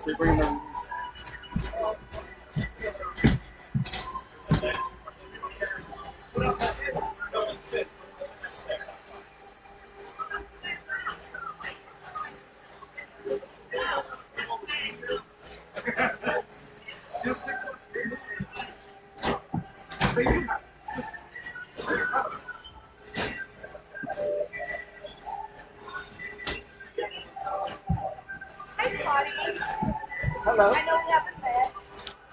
They bring them. Hi, Scotty. Hello. I know we haven't met.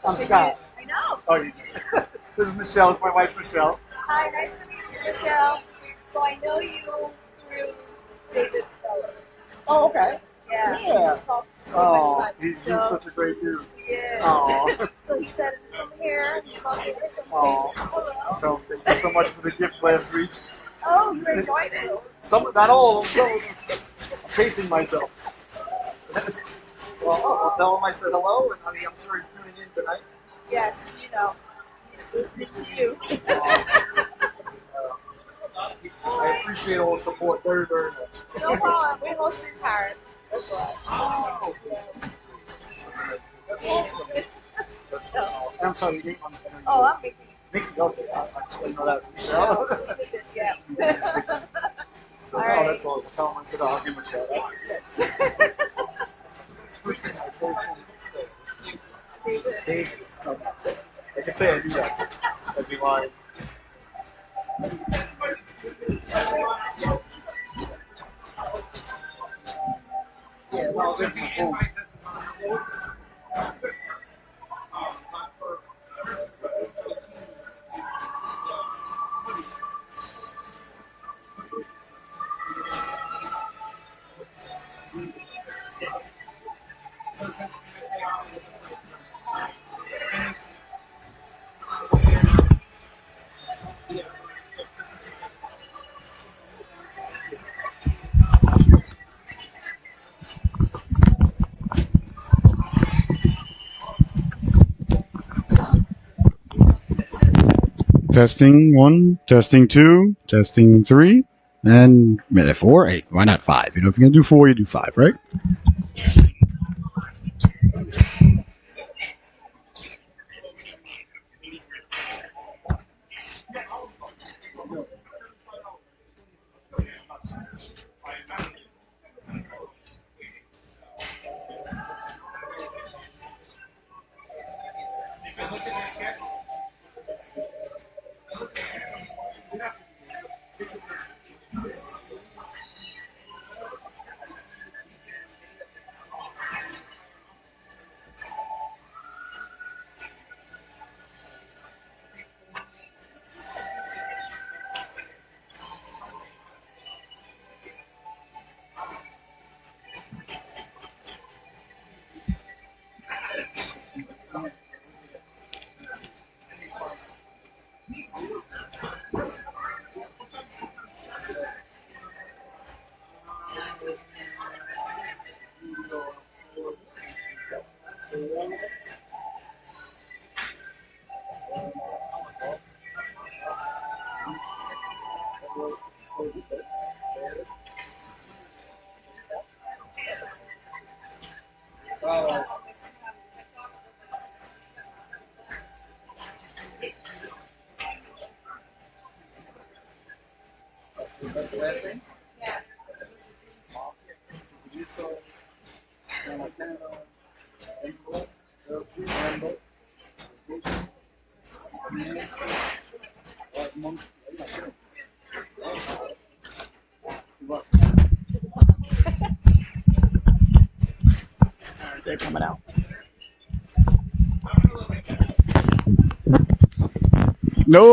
I'm Scott. I know. Oh, you This is Michelle. It's my wife, Michelle. Hi, nice to meet you, Michelle. So I know you through David Speller. Oh, okay. Yeah. Yeah. He's talked so much about He's the show. such a great dude. Yes. Oh. So he said, come here. He's talking to me. Oh. Hello. So thank you so much for the gift last week. Oh, you enjoyed it. Some, not all of them. I'm pacing myself. Well, I'll tell him I said hello, and honey, I'm sure he's tuning in tonight. Yes, you know. He's listening to you. I appreciate all the support very, very much. No problem. We host in Paris. That's why. Oh, that's awesome. That's awesome. I'm sorry, you didn't understand. Oh, I'm Mickey. Mickey, okay. I know that's Michelle. Yeah. So, All no, right. that's all. Tell him I said I'll give him a shout out. Yes. David. I can say I do that. That'd be lying. Yeah, well, I was in home. Testing 1, testing 2, testing 3, and 4, 8. Why not 5? You know, if you're going to do 4, you do 5, right? That's the last thing? They're coming out. No,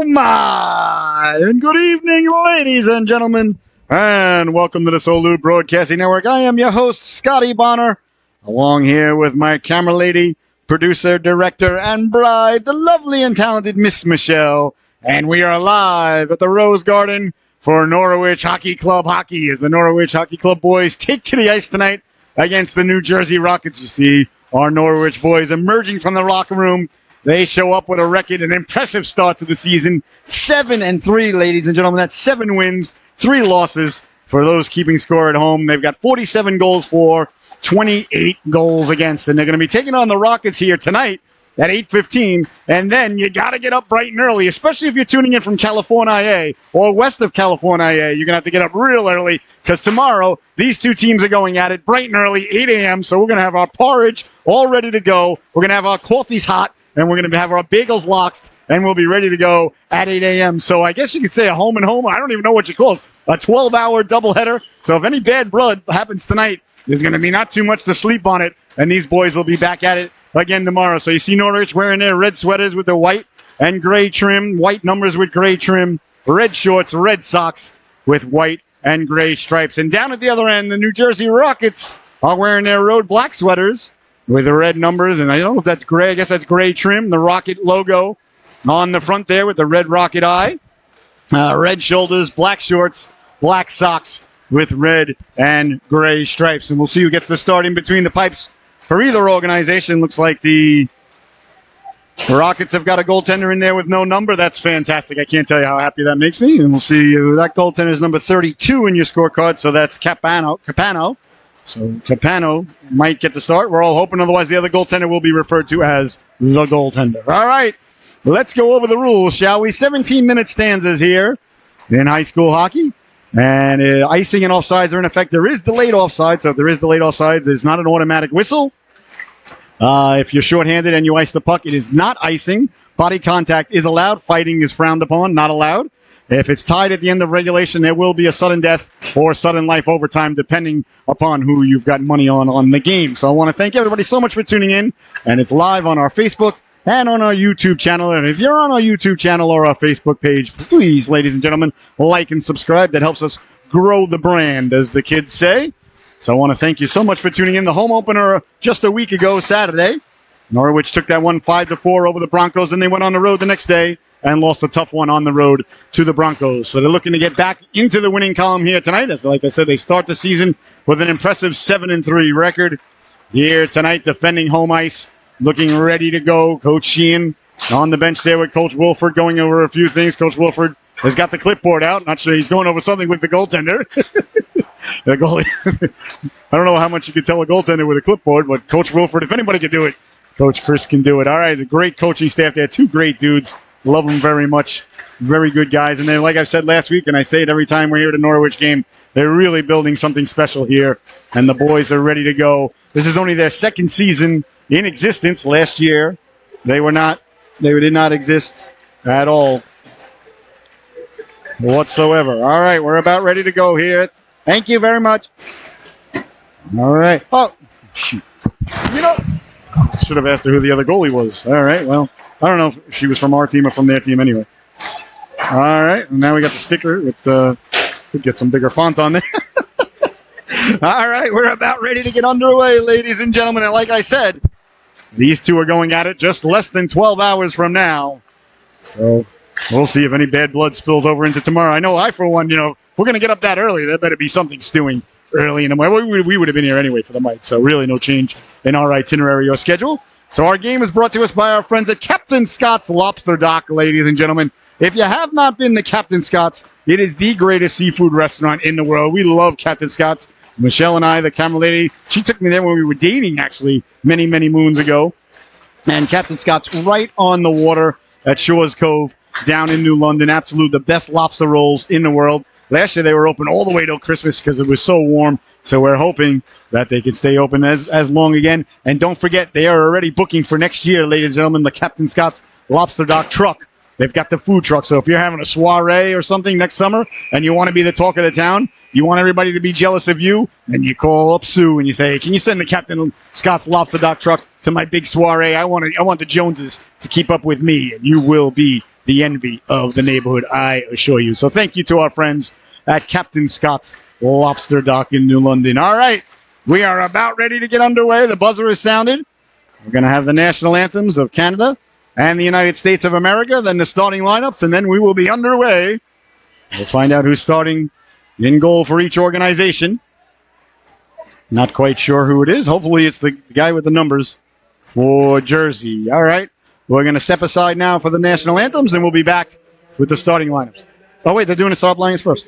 my, and good evening, ladies and gentlemen, and welcome to the Solu Broadcasting Network. I am your host, Scotty Bonner, along here with my camera lady, producer, director, and bride, the lovely and talented Miss Michelle, and we are live at the Rose Garden for Norwich Hockey Club hockey as the Norwich Hockey Club boys take to the ice tonight against the New Jersey Rockets. You see our Norwich boys emerging from the locker room. They show up with a record, an impressive start to the season. 7-3, ladies and gentlemen. That's 7 wins, 3 losses for those keeping score at home. They've got 47 goals for, 28 goals against. And they're going to be taking on the Rockets here tonight at 8:15. And then you got to get up bright and early, especially if you're tuning in from California or west of California. You're going to have to get up real early because tomorrow these two teams are going at it bright and early, 8 a.m. So we're going to have our porridge all ready to go. We're going to have our coffees hot, and we're going to have our bagels locked, and we'll be ready to go at 8 a.m. So I guess you could say a home and home. I don't even know what you call it. A 12-hour doubleheader. So if any bad blood happens tonight, there's going to be not too much to sleep on it, and these boys will be back at it again tomorrow. So you see Norwich wearing their red sweaters with the white and gray trim, white numbers with gray trim, red shorts, red socks with white and gray stripes. And down at the other end, the New Jersey Rockets are wearing their road black sweaters with the red numbers, and I don't know if that's gray. I guess that's gray trim, the Rocket logo on the front there with the red Rocket eye. Red shoulders, black shorts, black socks with red and gray stripes. And we'll see who gets the start in between the pipes for either organization. Looks like the Rockets have got a goaltender in there with no number. That's fantastic. I can't tell you how happy that makes me. And we'll see that goaltender is number 32 in your scorecard. So that's Capano. So Capano might get the start. We're all hoping. Otherwise, the other goaltender will be referred to as the goaltender. All right. Let's go over the rules, shall we? 17-minute stanzas here in high school hockey. And icing and offsides are in effect. There is delayed offside, so if there is delayed offside, there's not an automatic whistle. If you're shorthanded and you ice the puck, it is not icing. Body contact is allowed. Fighting is frowned upon, not allowed. If it's tied at the end of regulation, there will be a sudden death or sudden life overtime, depending upon who you've got money on the game. So I want to thank everybody so much for tuning in, and it's live on our Facebook and on our YouTube channel. And if you're on our YouTube channel or our Facebook page, please, ladies and gentlemen, like and subscribe. That helps us grow the brand, as the kids say. So I want to thank you so much for tuning in. The home opener just a week ago, Saturday, Norwich took that one 5-4 over the Broncos, and they went on the road the next day and lost a tough one on the road to the Broncos. So they're looking to get back into the winning column here tonight. As like I said, they start the season with an impressive 7-3 record. Here tonight, defending home ice, looking ready to go. Coach Sheehan on the bench there with Coach Wilford going over a few things. Coach Wilford has got the clipboard out. Not sure he's going over something with the goaltender. The goalie. I don't know how much you can tell a goaltender with a clipboard, but Coach Wilford, if anybody can do it, Coach Chris can do it. All right, a great coaching staff there. 2 great dudes. Love them very much. Very good guys. And then, like I said last week, and I say it every time we're here at a Norwich game, they're really building something special here, and the boys are ready to go. This is only their second season in existence. Last year, they did not exist at all whatsoever. All right, we're about ready to go here. Thank you very much. All right. Oh, shoot. Should have asked her who the other goalie was. All right, well, I don't know if she was from our team or from their team anyway. All right, and now we got the sticker with could get some bigger font on there. All right, we're about ready to get underway, ladies and gentlemen. And like I said, these two are going at it just less than 12 hours from now. So we'll see if any bad blood spills over into tomorrow. I know for one, we're going to get up that early. There better be something stewing early in the morning. We would have been here anyway for the mic, so really no change in our itinerary or schedule. So our game is brought to us by our friends at Captain Scott's Lobster Dock, ladies and gentlemen. If you have not been to Captain Scott's, it is the greatest seafood restaurant in the world. We love Captain Scott's. Michelle and I, the camera lady, she took me there when we were dating, actually, many, many moons ago. And Captain Scott's right on the water at Shores Cove down in New London. Absolute the best lobster rolls in the world. Last year they were open all the way till Christmas because it was so warm. So we're hoping that they can stay open as long again. And don't forget, they are already booking for next year, ladies and gentlemen, the Captain Scott's Lobster Dock truck. They've got the food truck. So if you're having a soiree or something next summer and you want to be the talk of the town, you want everybody to be jealous of you, and you call up Sue and you say, can you send the Captain Scott's Lobster Dock truck to my big soiree? I want the Joneses to keep up with me, and you will be the envy of the neighborhood, I assure you. So thank you to our friends at Captain Scott's Lobster Dock in New London. All right, we are about ready to get underway. The buzzer is sounded. We're going to have the national anthems of Canada and the United States of America, then the starting lineups, and then we will be underway. We'll find out who's starting in goal for each organization. Not quite sure who it is. Hopefully it's the guy with the numbers for Jersey. All right. We're going to step aside now for the national anthems, and we'll be back with the starting lineups. Oh, wait, they're doing the start lineups first.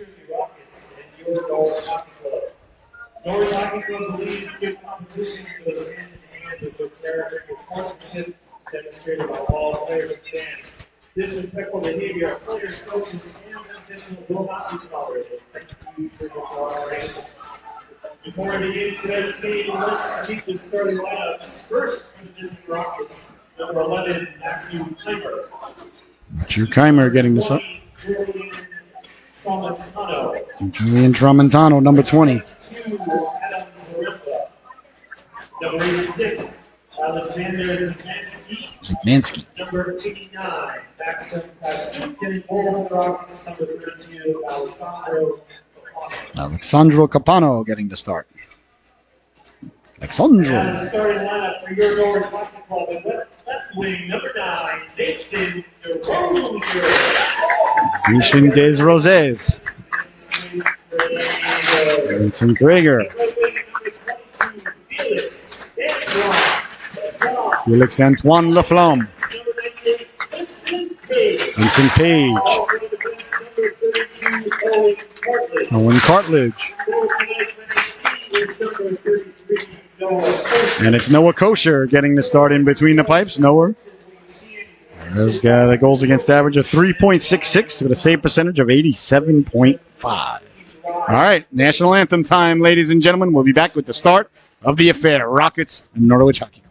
Norwich Hockey Club believes good competition goes hand in hand with good character and sportsmanship demonstrated by all players and fans. Disrespectful behavior of players, coaches, and officials will not be tolerated. Thank you for your cooperation. Before we begin today's game, let's meet the starting lineups. First, for the Disney Rockets, number 11, Matthew Keimer. Drew Keimer getting this up. Julian Tramontano. Julian Tramontano, number 20. Adam Zaremba. Number 86, Alexander Zemansky. Number 89, Maxim Pastuk. Getting goal for the Rockets. Number 32, Alexandro Capano getting the start. Alexandro. And the starting lineup for your Norwich Hockey Club. And left wing, number 9, Nathan DeRozier. Mission des Roses. Vincent Gregor. Felix Antoine Laflamme. Vincent Page. Owen Cartledge. And it's Noah Kosher getting the start in between the pipes. Noah has got a goals against average of 3.66 with a save percentage of 87.5. All right, national anthem time, ladies and gentlemen. We'll be back with the start of the affair. Rockets and Norwich Hockey Club.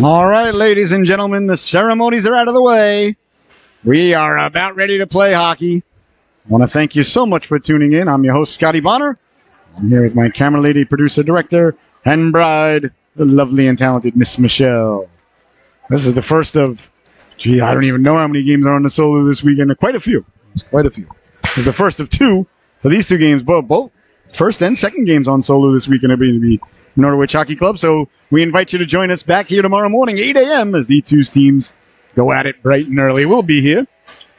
All right, ladies and gentlemen, the ceremonies are out of the way. We are about ready to play hockey. I want to thank you so much for tuning in. I'm your host, Scotty Bonner. I'm here with my camera lady, producer, director, and bride, the lovely and talented Miss Michelle. This is the first of, I don't even know how many games are on the solo this weekend. Quite a few. This is the first of two for these two games. Both first and second games on solo this weekend are going to be Norwich Hockey Club. So we invite you to join us back here tomorrow morning, 8 a.m., as these two teams go at it bright and early. We'll be here.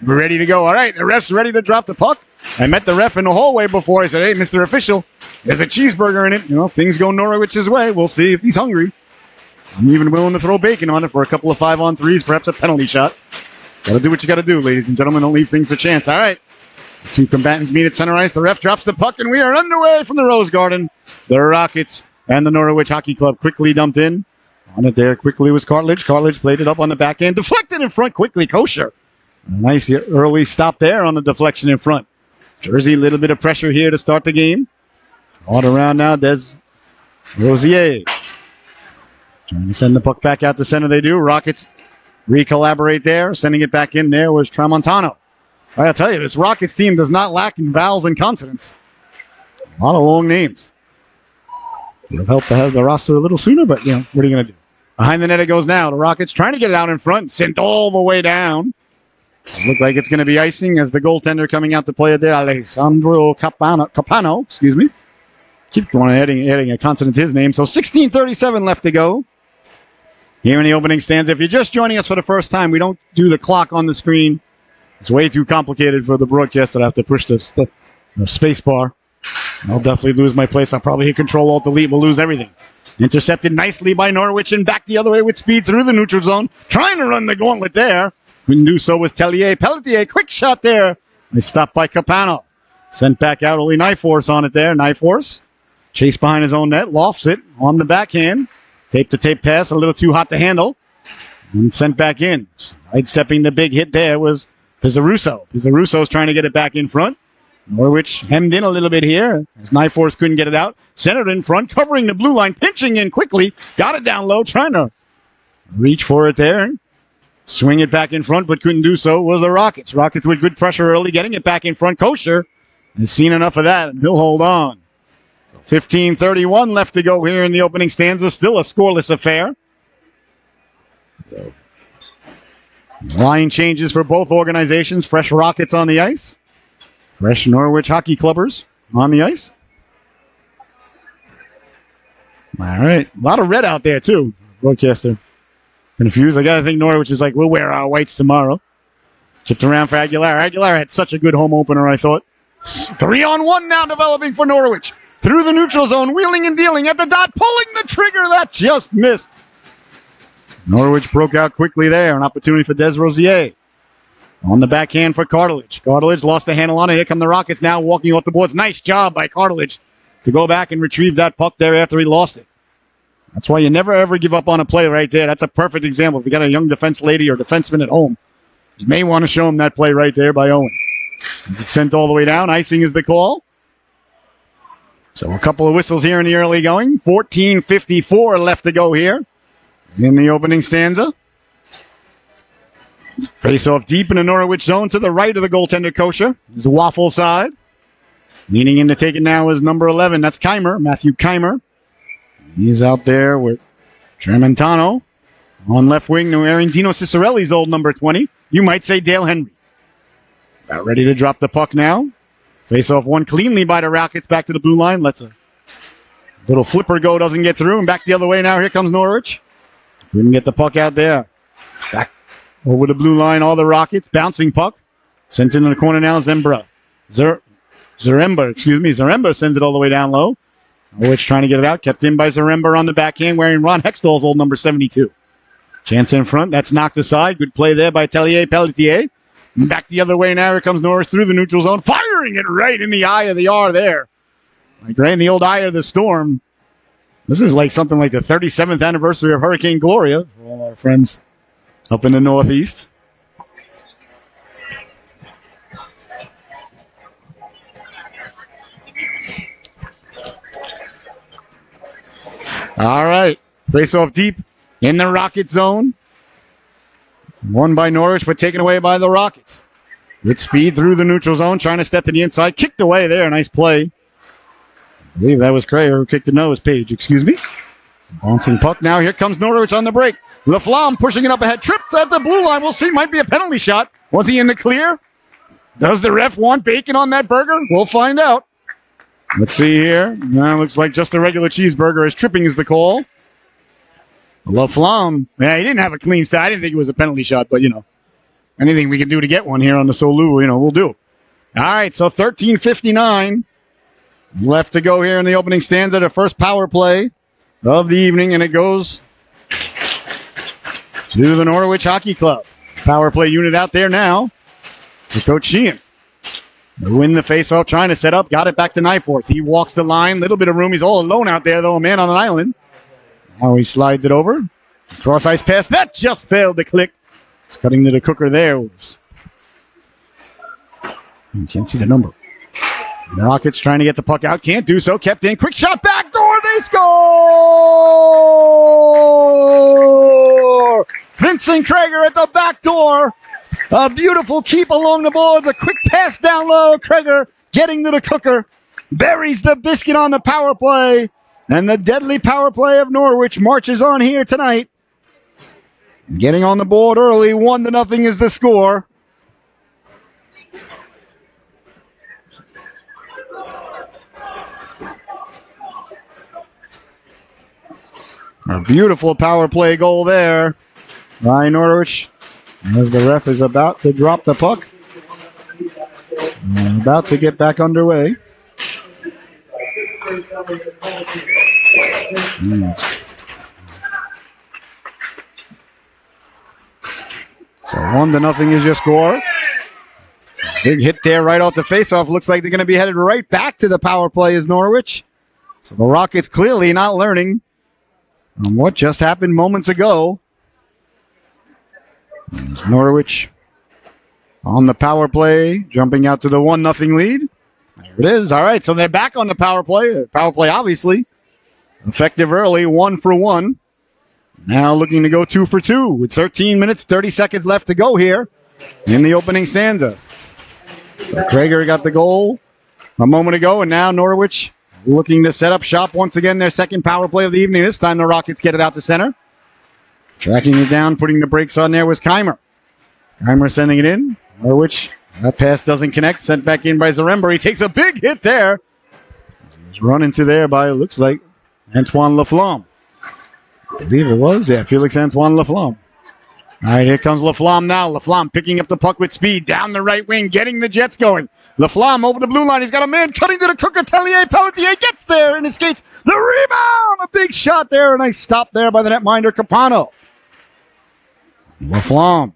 We're ready to go. All right, the ref's ready to drop the puck. I met the ref in the hallway before. I said, hey, Mr. Official, there's a cheeseburger in it. You know, things go Norwich's way. We'll see if he's hungry. I'm even willing to throw bacon on it for a couple of 5-on-3s, perhaps a penalty shot. Got to do what you got to do, ladies and gentlemen. Don't leave things to chance. All right. Two combatants meet at center ice. The ref drops the puck, and we are underway from the Rose Garden. The Rockets and the Norwich Hockey Club quickly dumped in. On it there quickly was Cartledge. Cartledge played it up on the backhand. Deflected in front quickly. Kosher. A nice early stop there on the deflection in front. Jersey, a little bit of pressure here to start the game. On around now, Des Rosier. Trying to send the puck back out to center. They do. Rockets re-collaborate there. Sending it back in there was Tramontano. I'll tell you, this Rockets team does not lack in vowels and consonants. A lot of long names. Would have helped to have the roster a little sooner, but, you know, what are you going to do? Behind the net it goes now. The Rockets trying to get it out in front. Sent all the way down. Looks like it's going to be icing as the goaltender coming out to play it there. Alessandro Capano, excuse me. Keep going adding a consonant to his name. So 16:37 left to go. Here in the opening stanza. If you're just joining us for the first time, we don't do the clock on the screen. It's way too complicated for the broadcast that I have to push the space bar. I'll definitely lose my place. I'll probably hit Control-Alt-Delete. We'll lose everything. Intercepted nicely by Norwich and back the other way with speed through the neutral zone. Trying to run the gauntlet there. Couldn't do so with Tellier. Pelletier, quick shot there. They stopped by Capano. Sent back out. Only Knife Force on it there. Knife Force. Chased behind his own net. Lofts it on the backhand. Tape-to-tape pass. A little too hot to handle. And sent back in. Sidestepping the big hit there was Pizarrusso. Pizarrusso's trying to get it back in front. Norwich hemmed in a little bit here as Knife Force couldn't get it out. Centered in front, covering the blue line, pinching in quickly. Got it down low, trying to reach for it there. Swing it back in front, but couldn't do so was the Rockets. Rockets with good pressure early, getting it back in front. Kosher has seen enough of that, and he'll hold on. 15:31 left to go here in the opening stanza. Still a scoreless affair. Line changes for both organizations. Fresh Rockets on the ice. Fresh Norwich Hockey Clubbers on the ice. All right. A lot of red out there, too. Broadcaster confused. I got to think Norwich is like, we'll wear our whites tomorrow. Chipped around for Aguilar. Aguilar had such a good home opener, I thought. 3-on-1 now developing for Norwich. Through the neutral zone, wheeling and dealing at the dot, pulling the trigger. That just missed. Norwich broke out quickly there. An opportunity for Des Rosier. On the backhand for Cartledge. Cartledge lost the handle on it. Here come the Rockets now walking off the boards. Nice job by Cartledge to go back and retrieve that puck there after he lost it. That's why you never, ever give up on a play right there. That's a perfect example. If you got a young defense lady or defenseman at home, you may want to show them that play right there by Owen. It's sent all the way down. Icing is the call. So a couple of whistles here in the early going. 14:54 left to go here in the opening stanza. Face off deep in the Norwich zone to the right of the goaltender Kosher. His waffle side. Leaning in to take it now is number 11. That's Keimer, Matthew Keimer. He's out there with Tramontano. On left wing, wearing Dino Cicerelli's old number 20. You might say Dale Henry. About ready to drop the puck now. Face off one cleanly by the Rockets back to the blue line. Let's a little flipper go, doesn't get through. And back the other way now. Here comes Norwich. Couldn't get the puck out there. Back over the blue line, all the Rockets. Bouncing puck. Sent into the corner now, Zaremba, Zaremba sends it all the way down low. Norwich trying to get it out. Kept in by Zaremba on the backhand, wearing Ron Hextall's old number 72. Chance in front. That's knocked aside. Good play there by Tellier Pelletier. Back the other way now. Here comes Norwich through the neutral zone. Firing it right in the eye of the R there. Like right in the old eye of the storm. This is like something like the 37th anniversary of Hurricane Gloria for all our friends up in the Northeast. All right. Face off deep in the Rocket zone. Won by Norwich, but taken away by the Rockets. Good speed through the neutral zone, trying to step to the inside. Kicked away there. Nice play. I believe that was Krager who kicked the nose. Page, excuse me. Bouncing puck now. Here comes Norwich on the break. Laflamme pushing it up ahead. Tripped at the blue line. We'll see. Might be a penalty shot. Was he in the clear? Does the ref want bacon on that burger? We'll find out. Let's see here. Looks like just a regular cheeseburger as tripping is the call. Laflamme. Yeah, he didn't have a clean start. I didn't think it was a penalty shot, but, anything we can do to get one here on the Solu, we'll do. All right, so 13:59 left to go here in the opening stanza. The first power play of the evening, and it goes to the Norwich Hockey Club. Power play unit out there now to Coach Sheehan. They win the faceoff, trying to set up. Got it back to Nyforth. He walks the line. Little bit of room. He's all alone out there, though. A man on an island. Now he slides it over. Cross ice pass. That just failed to click. It's cutting to the cooker there. You can't see the number. The Rockets trying to get the puck out. Can't do so. Kept in. Quick shot. Back door. They score! Vincent Krager at the back door. A beautiful keep along the boards. A quick pass down low. Krager getting to the cooker. Buries the biscuit on the power play. And the deadly power play of Norwich marches on here tonight. Getting on the board early. 1-0 is the score. A beautiful power play goal there by Norwich as the ref is about to drop the puck. And about to get back underway. So 1-0 is your score. Big hit there right off the faceoff. Looks like they're going to be headed right back to the power play as Norwich. So the Rockets clearly not learning from what just happened moments ago. There's Norwich on the power play, jumping out to the 1-0 lead. There it is. All right, so they're back on the power play. Power play, obviously, effective early, 1 for 1. Now looking to go 2 for 2 with 13 minutes, 30 seconds left to go here in the opening stanza. So Krager got the goal a moment ago, and now Norwich looking to set up shop once again, their second power play of the evening. This time the Rockets get it out to center. Tracking it down, putting the brakes on there was Keimer. Keimer sending it in. Norwich, that pass doesn't connect. Sent back in by Zaremba. He takes a big hit there. He's run into there by, looks like, Antoine Laflamme. I believe it was. Yeah, Felix Antoine Laflamme. All right, here comes Laflamme now. Laflamme picking up the puck with speed. Down the right wing, getting the Jets going. Laflamme over the blue line. He's got a man cutting to the cooker. Pelletier gets there and escapes. The rebound! A big shot there. A nice stop there by the netminder, Capano. Laflamme.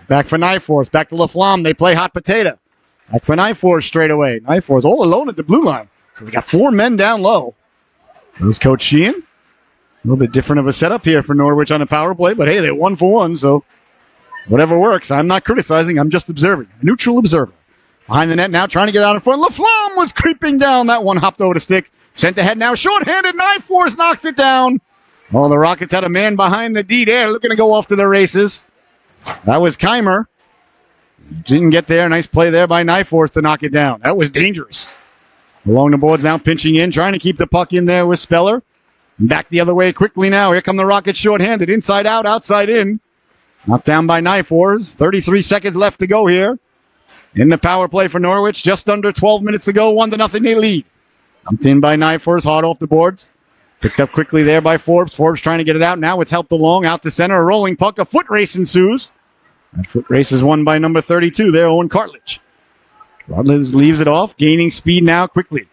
Back for Nyforth. Back to Laflamme. They play hot potato. Back for Nyforth straight away. Nyforth all alone at the blue line. So they got 4 men down low. There's Coach Sheehan. A little bit different of a setup here for Norwich on the power play, but hey, they're 1 for 1, so whatever works. I'm not criticizing. I'm just observing. A neutral observer. Behind the net now, trying to get out in front. Laflamme was creeping down. That one hopped over the stick. Sent ahead now. Short-handed. Nyforth knocks it down. Oh, the Rockets had a man behind the D there, looking to go off to the races. That was Keimer. Didn't get there. Nice play there by Nyforth to knock it down. That was dangerous. Along the boards now, pinching in, trying to keep the puck in there with Speller. Back the other way quickly now. Here come the Rockets short-handed. Inside out, outside in. Knocked down by Nyforth. 33 seconds left to go here. In the power play for Norwich. Just under 12 minutes to go. 1-0 they lead. Dumped in by Nyforth. Hard off the boards. Picked up quickly there by Forbes. Forbes trying to get it out. Now it's helped along. Out to center. A rolling puck. A foot race ensues. That foot race is won by number 32 there, Owen Cartledge. Cartledge leaves it off. Gaining speed now quickly.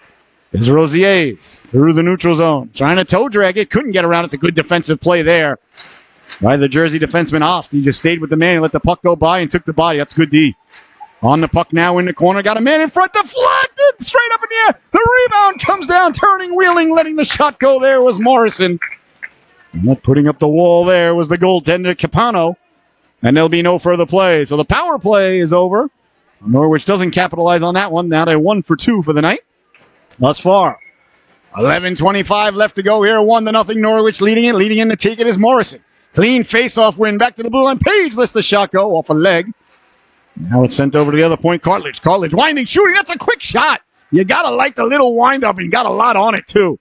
Is Rosiers through the neutral zone. Trying to toe drag it. Couldn't get around. It's a good defensive play there by the Jersey defenseman Ost. He just stayed with the man and let the puck go by and took the body. That's good D. On the puck now in the corner. Got a man in front. Deflected. Straight up in the air. The rebound comes down. Turning, wheeling, letting the shot go there was Morrison. And putting up the wall there was the goaltender Capano. And there'll be no further play. So the power play is over. Norwich doesn't capitalize on that one. Now they're 1 for 2 for the night. Thus far, 11:25 left to go here. 1-0 Norwich leading it. Leading in to take it is Morrison. Clean face-off win. Back to the blue line. Page lets the shot go off a leg. Now it's sent over to the other point. Cartledge. Winding, shooting. That's a quick shot. You got to like the little wind-up, and you got a lot on it, too.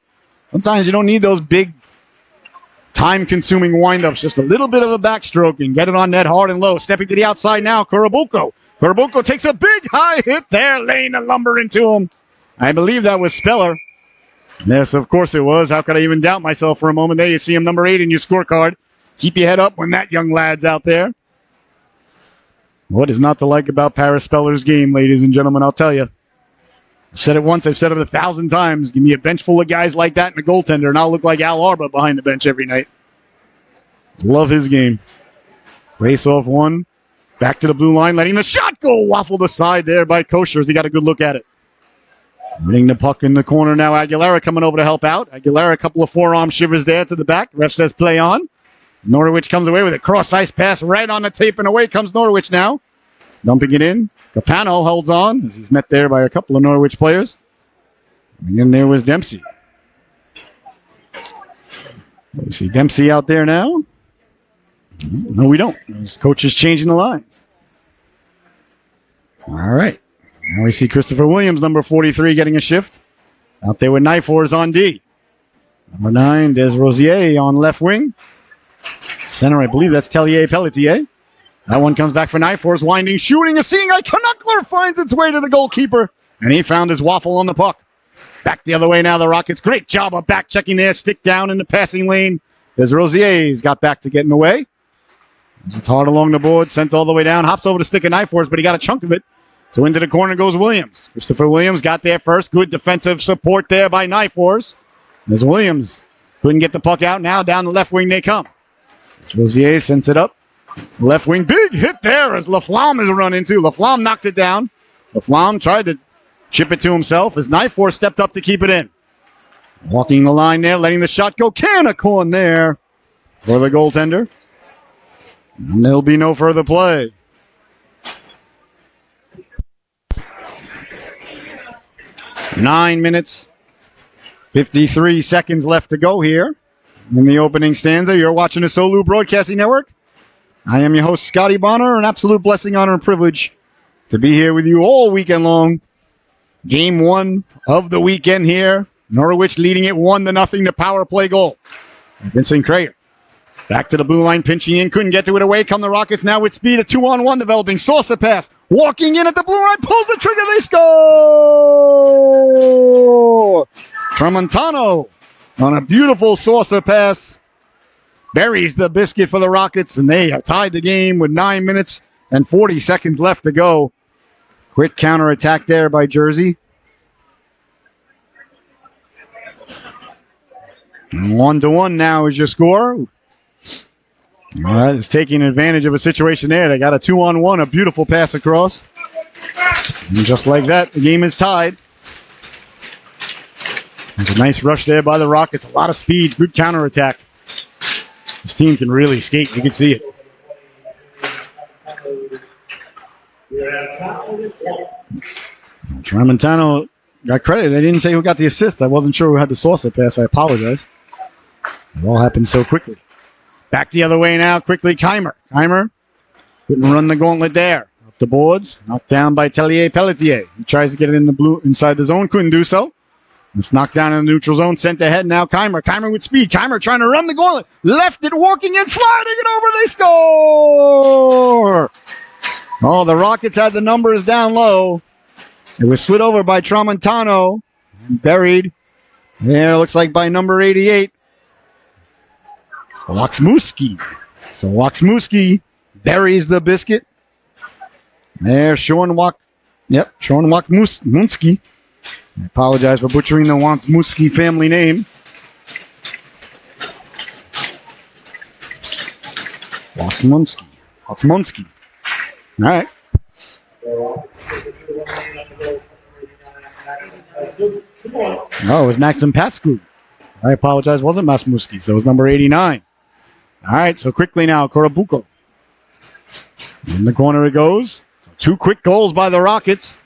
Sometimes you don't need those big, time-consuming wind-ups. Just a little bit of a backstroke and get it on net hard and low. Stepping to the outside now, Carabuco. Carabuco takes a big high hit there, laying the lumber into him. I believe that was Speller. Yes, of course it was. How could I even doubt myself for a moment? There you see him, number 8 in your scorecard. Keep your head up when that young lad's out there. What is not to like about Paris Speller's game, ladies and gentlemen, I'll tell you. I've said it once, I've said it 1,000 times. Give me a bench full of guys like that and a goaltender, and I'll look like Al Arba behind the bench every night. Love his game. Race off one. Back to the blue line, letting the shot go. Waffled aside there by Kosher as he got a good look at it. Winning the puck in the corner now. Aguilera coming over to help out. Aguilera, a couple of forearm shivers there to the back. Ref says play on. Norwich comes away with a cross-ice pass right on the tape, and away comes Norwich now. Dumping it in. Capano holds on as he's met there by a couple of Norwich players. And then there was Dempsey. We see Dempsey out there now. No, we don't. His coach is changing the lines. All right. Now we see Christopher Williams, number 43, getting a shift. Out there with Knife Wars on D. Number 9, Des Rosier on left wing. Center, I believe that's Tellier Pelletier. That one comes back for Knife Wars, winding, shooting, a seeing eye. Knuckler finds its way to the goalkeeper, and he found his waffle on the puck. Back the other way now, the Rockets. Great job of back checking there, stick down in the passing lane. Des Rosier's got back to getting away. It's hard along the board, sent all the way down, hops over to stick a Knife Wars, but he got a chunk of it. So into the corner goes Williams. Christopher Williams got there first. Good defensive support there by Knife Wars. As Williams couldn't get the puck out. Now down the left wing they come. As Rosier sends it up. Left wing, big hit there as Laflamme is run into. Laflamme knocks it down. Laflamme tried to chip it to himself as Knife Wars stepped up to keep it in. Walking the line there, letting the shot go. Can of corn there for the goaltender. And there'll be no further play. Nine minutes, 53 seconds left to go here in the opening stanza. You're watching the Solu Broadcasting Network. I am your host, Scotty Bonner. An absolute blessing, honor, and privilege to be here with you all weekend long. Game 1 of the weekend here. Norwich leading it 1-0, the power play goal. Vincent Crater. Back to the blue line, pinching in, couldn't get to it. Away come the Rockets now with speed, a 2-on-1 developing. Saucer pass, walking in at the blue line, pulls the trigger, they score! Tramontano on a beautiful saucer pass buries the biscuit for the Rockets, and they have tied the game with 9 minutes and 40 seconds left to go. Quick counterattack there by Jersey. 1-1 now is your score. It's taking advantage of a situation there. They got a 2-on-1, a beautiful pass across. And just like that, the game is tied. There's a nice rush there by the Rockets. A lot of speed, good counterattack. This team can really skate. You can see it. Tramontano got credit. I didn't say who got the assist. I wasn't sure who had the saucer pass. I apologize. It all happened so quickly. Back the other way now, quickly, Keimer. Keimer couldn't run the gauntlet there. Up the boards, knocked down by Tellier Pelletier. He tries to get it in the blue inside the zone, couldn't do so. It's knocked down in the neutral zone, sent ahead now, Keimer. Keimer with speed. Keimer trying to run the gauntlet. Left it, walking in, sliding it over, they score! Oh, the Rockets had the numbers down low. It was slid over by Tramontano and buried. There, looks like by number 88. Waksmuski. So Waksmuski buries the biscuit. There, Sean Waksmuski. I apologize for butchering the Waksmuski family name. Waksmuski. All right. Oh, it was Maxim Pascu. I apologize, it wasn't Masmuski, so it was number 89. All right, so quickly now, Carabuco. In the corner it goes. So 2 quick goals by the Rockets.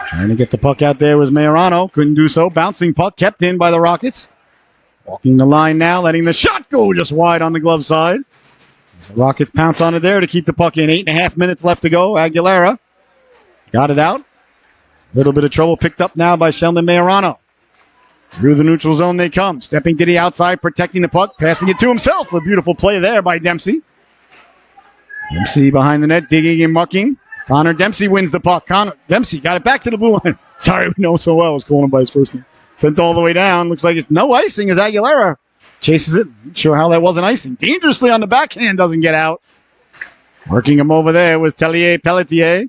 Trying to get the puck out there was Majorano. Couldn't do so. Bouncing puck kept in by the Rockets. Walking the line now, letting the shot go just wide on the glove side. As the Rockets pounce on it there to keep the puck in. 8.5 minutes left to go. Aguilera got it out. A little bit of trouble picked up now by Sheldon Majorano. Through the neutral zone they come. Stepping to the outside, protecting the puck, passing it to himself. A beautiful play there by Dempsey. Dempsey behind the net, digging and mucking. Connor Dempsey wins the puck. Connor Dempsey got it back to the blue line. Sorry, we know him so well. I was calling him by his first name. Sent all the way down. Looks like it's no icing as Aguilera chases it. Not sure how that wasn't icing. Dangerously on the backhand, doesn't get out. Working him over there was Tellier Pelletier.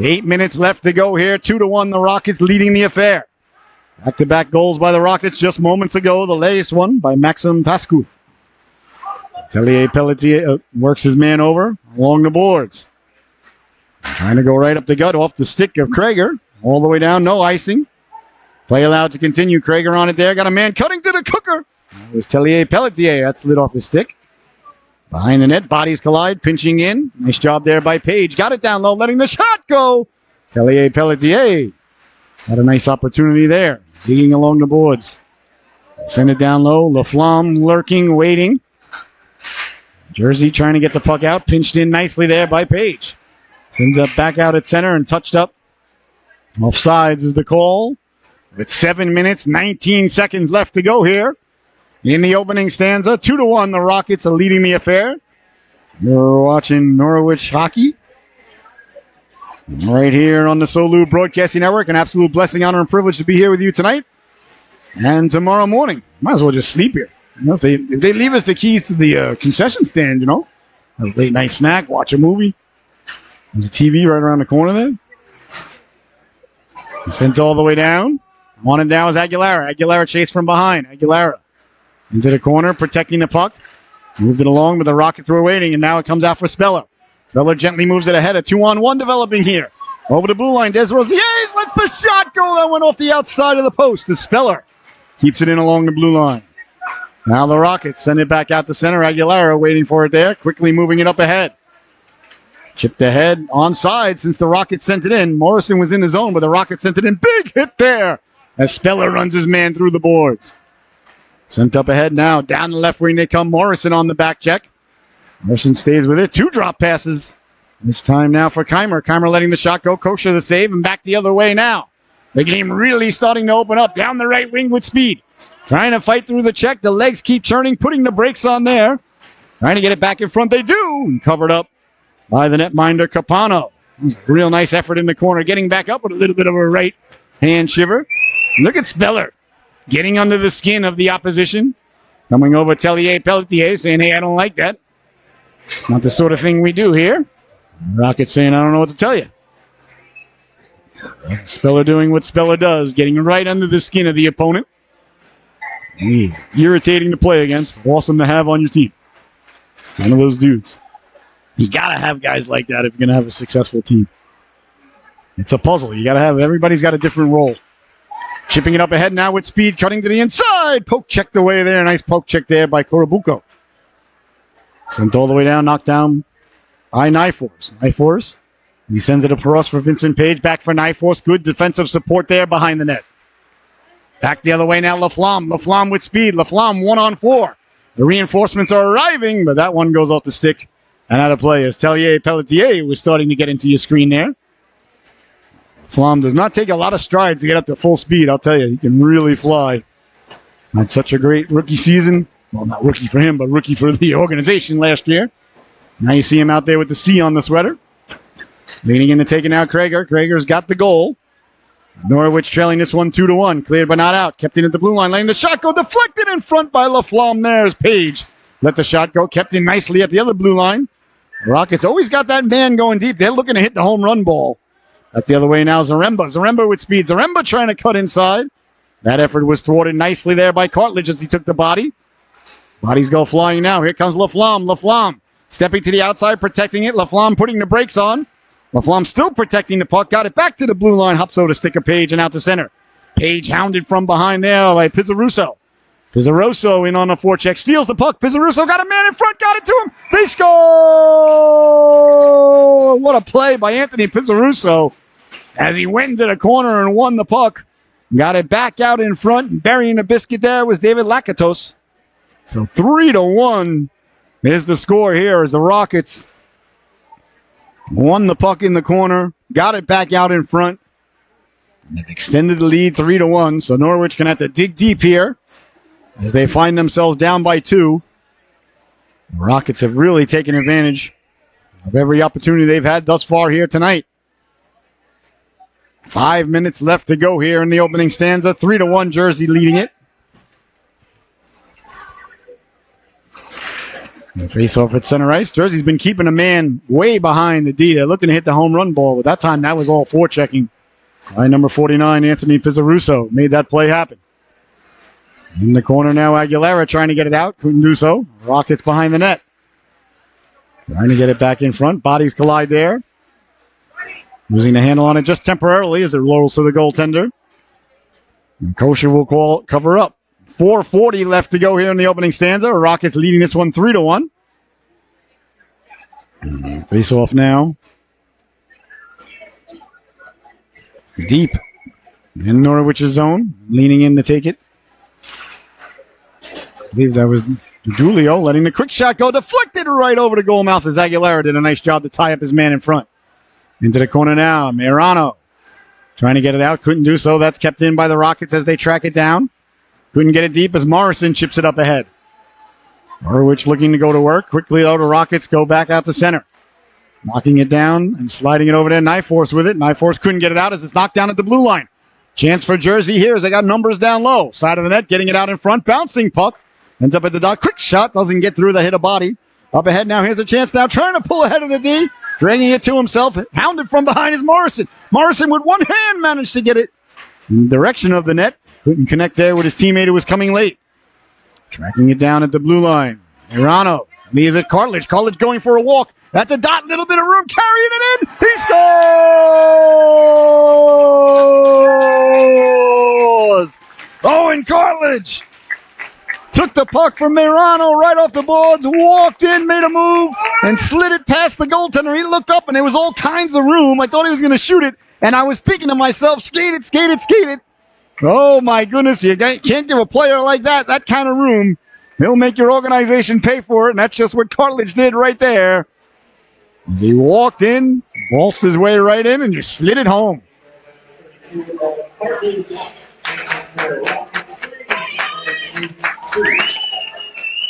8 minutes left to go here. 2-1, the Rockets leading the affair. Back-to-back goals by the Rockets just moments ago. The latest one by Maxim Pascouf. Tellier Pelletier works his man over along the boards. Trying to go right up the gut off the stick of Krager. All the way down, no icing. Play allowed to continue. Krager on it there. Got a man cutting to the cooker. That was Tellier Pelletier. That slid off his stick. Behind the net, bodies collide, pinching in. Nice job there by Page. Got it down low, letting the shot go. Tellier Pelletier had a nice opportunity there. Digging along the boards. Send it down low. Laflamme lurking, waiting. Jersey trying to get the puck out. Pinched in nicely there by Page. Sends it back out at center and touched up. Offsides is the call. With 7 minutes, 19 seconds left to go here. In the opening stanza, 2-1, the Rockets are leading the affair. You're watching Norwich hockey. Right here on the Solu Broadcasting Network. An absolute blessing, honor, and privilege to be here with you tonight. And tomorrow morning, might as well just sleep here. You know, if they leave us the keys to the concession stand, you know, have a late night snack, watch a movie. There's a TV right around the corner there. Sent all the way down. On and down was Aguilera. Aguilera chased from behind. Aguilera into the corner, protecting the puck. Moved it along, but the Rockets were waiting, and now it comes out for Speller. Speller gently moves it ahead. A 2-on-1 developing here. Over the blue line, Des Rosiers lets the shot go. That went off the outside of the post. The Speller keeps it in along the blue line. Now the Rockets send it back out to center. Aguilera waiting for it there, quickly moving it up ahead. Chipped ahead, onside since the Rockets sent it in. Morrison was in the zone, but the Rockets sent it in. Big hit there as Speller runs his man through the boards. Sent up ahead now. Down the left wing they come. Morrison on the back check. Morrison stays with it. 2 drop passes. This time now for Keimer. Keimer letting the shot go. Kosher the save and back the other way now. The game really starting to open up. Down the right wing with speed. Trying to fight through the check. The legs keep churning. Putting the brakes on there. Trying to get it back in front. They do. And covered up by the netminder Capano. Real nice effort in the corner. Getting back up with a little bit of a right hand shiver. Look at Speller getting under the skin of the opposition. Coming over Tellier Pelletier saying, hey, I don't like that. Not the sort of thing we do here. Rockets saying, I don't know what to tell you. Speller doing what Speller does, getting right under the skin of the opponent. He's irritating to play against. Awesome to have on your team. One of those dudes. You got to have guys like that if you're going to have a successful team. It's a puzzle. You got to have, everybody's got a different role. Chipping it up ahead now with speed, cutting to the inside. Poke checked away there. Nice poke check there by Korobuko. Sent all the way down, knocked down by Nyforce. Nyforce, he sends it across for Vincent Page. Back for Nyforce. Good defensive support there behind the net. Back the other way now, Laflamme. Laflamme with speed. Laflamme 1-on-4. The reinforcements are arriving, but that one goes off the stick and out of play as Tellier Pelletier was starting to get into your screen there. Laflamme does not take a lot of strides to get up to full speed, I'll tell you. He can really fly. Had such a great rookie season. Well, not rookie for him, but rookie for the organization last year. Now you see him out there with the C on the sweater. Leaning in and taking out Krager. Krager's got the goal. Norwich trailing this one 2-1. Cleared but not out. Kept it at the blue line. Letting the shot go. Deflected in front by Laflamme. There's Page. Let the shot go. Kept in nicely at the other blue line. The Rockets always got that man going deep. They're looking to hit the home run ball. At the other way now, Zaremba. Zaremba with speed. Zaremba trying to cut inside. That effort was thwarted nicely there by Cartledge as he took the body. Bodies go flying now. Here comes Laflamme. Laflamme stepping to the outside, protecting it. Laflamme putting the brakes on. Laflamme still protecting the puck. Got it back to the blue line. Hupso to stick a Page and out to center. Page hounded from behind there by Pizzarusso. Pizzarusso in on a forecheck. Steals the puck. Pizzarusso got a man in front. Got it to him. They score! What a play by Anthony Pizzarusso as he went into the corner and won the puck. Got it back out in front, and burying a biscuit there was David Lakatos. So 3-1 is the score here as the Rockets won the puck in the corner, got it back out in front, and they've extended the lead 3-1. So Norwich can have to dig deep here as they find themselves down by 2. The Rockets have really taken advantage of every opportunity they've had thus far here tonight. 5 minutes left to go here in the opening stanza. 3-1, Jersey leading it. Face off at center ice. Jersey's been keeping a man way behind the D. They're looking to hit the home run ball, but that time that was all forechecking. By number 49, Anthony Pizzarusso, made that play happen. In the corner now, Aguilera trying to get it out. Couldn't do so. Rockets behind the net. Trying to get it back in front. Bodies collide there. Losing the handle on it just temporarily as it rolls to the goaltender. And Kosher will cover up. 4:40 left to go here in the opening stanza. Rockets leading this one 3-1. Face off now. Deep in Norwich's zone. Leaning in to take it. I believe that was Julio letting the quick shot go. Deflected right over the goal mouth as Aguilera did a nice job to tie up his man in front. Into the corner now. Meirano trying to get it out. Couldn't do so. That's kept in by the Rockets as they track it down. Couldn't get it deep as Morrison chips it up ahead. Norwich looking to go to work. Quickly, though, the Rockets go back out to center. Knocking it down and sliding it over there. Nyforce with it. Nyforce couldn't get it out as it's knocked down at the blue line. Chance for Jersey here as they got numbers down low. Side of the net, getting it out in front. Bouncing puck. Ends up at the dot. Quick shot. Doesn't get through the hit of body. Up ahead now. Here's a chance now. Trying to pull ahead of the D. Dragging it to himself. Hounded from behind is Morrison. Morrison with one hand managed to get it in the direction of the net. Couldn't connect there with his teammate who was coming late. Tracking it down at the blue line. Meirano leaves it. Cartledge. Cartledge going for a walk. At the dot. Little bit of room. Carrying it in. He scores! Owen Cartledge took the puck from Meirano right off the boards, walked in, made a move, and slid it past the goaltender. He looked up, and there was all kinds of room. I thought he was going to shoot it, and I was thinking to myself, skate it, skate it, skate it. Oh, my goodness, you can't give a player like that kind of room. He'll make your organization pay for it, and that's just what Cartledge did right there. As he walked in, waltzed his way right in, and just slid it home.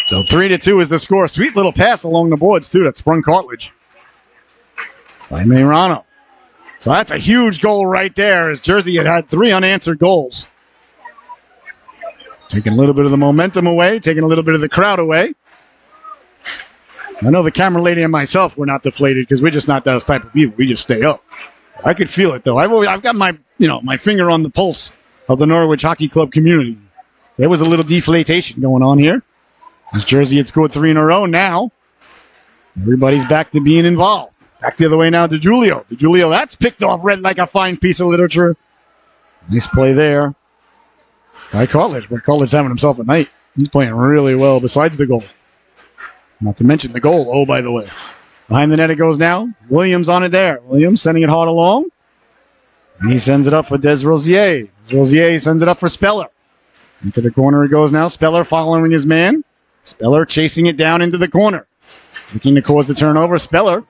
So 3-2 is the score. Sweet little pass along the boards, too. That sprung Cartledge by Meirano. So that's a huge goal right there as Jersey had 3 unanswered goals. Taking a little bit of the momentum away, taking a little bit of the crowd away. I know the camera lady and myself were not deflated because we're just not those type of people. We just stay up. I could feel it, though. I've got my finger on the pulse of the Norwich Hockey Club community. There was a little deflatation going on here. As Jersey had scored 3 in a row now. Everybody's back to being involved. Back the other way now to Julio. DeJulio, that's picked off, read like a fine piece of literature. Nice play there by Cartledge. But Cartledge's having himself a night. He's playing really well besides the goal. Not to mention the goal, oh, by the way. Behind the net it goes now. Williams on it there. Williams sending it hard along. And he sends it up for Des Rosier. Des Rosier sends it up for Speller. Into the corner it goes now. Speller following his man. Speller chasing it down into the corner. Looking to cause the turnover. Speller.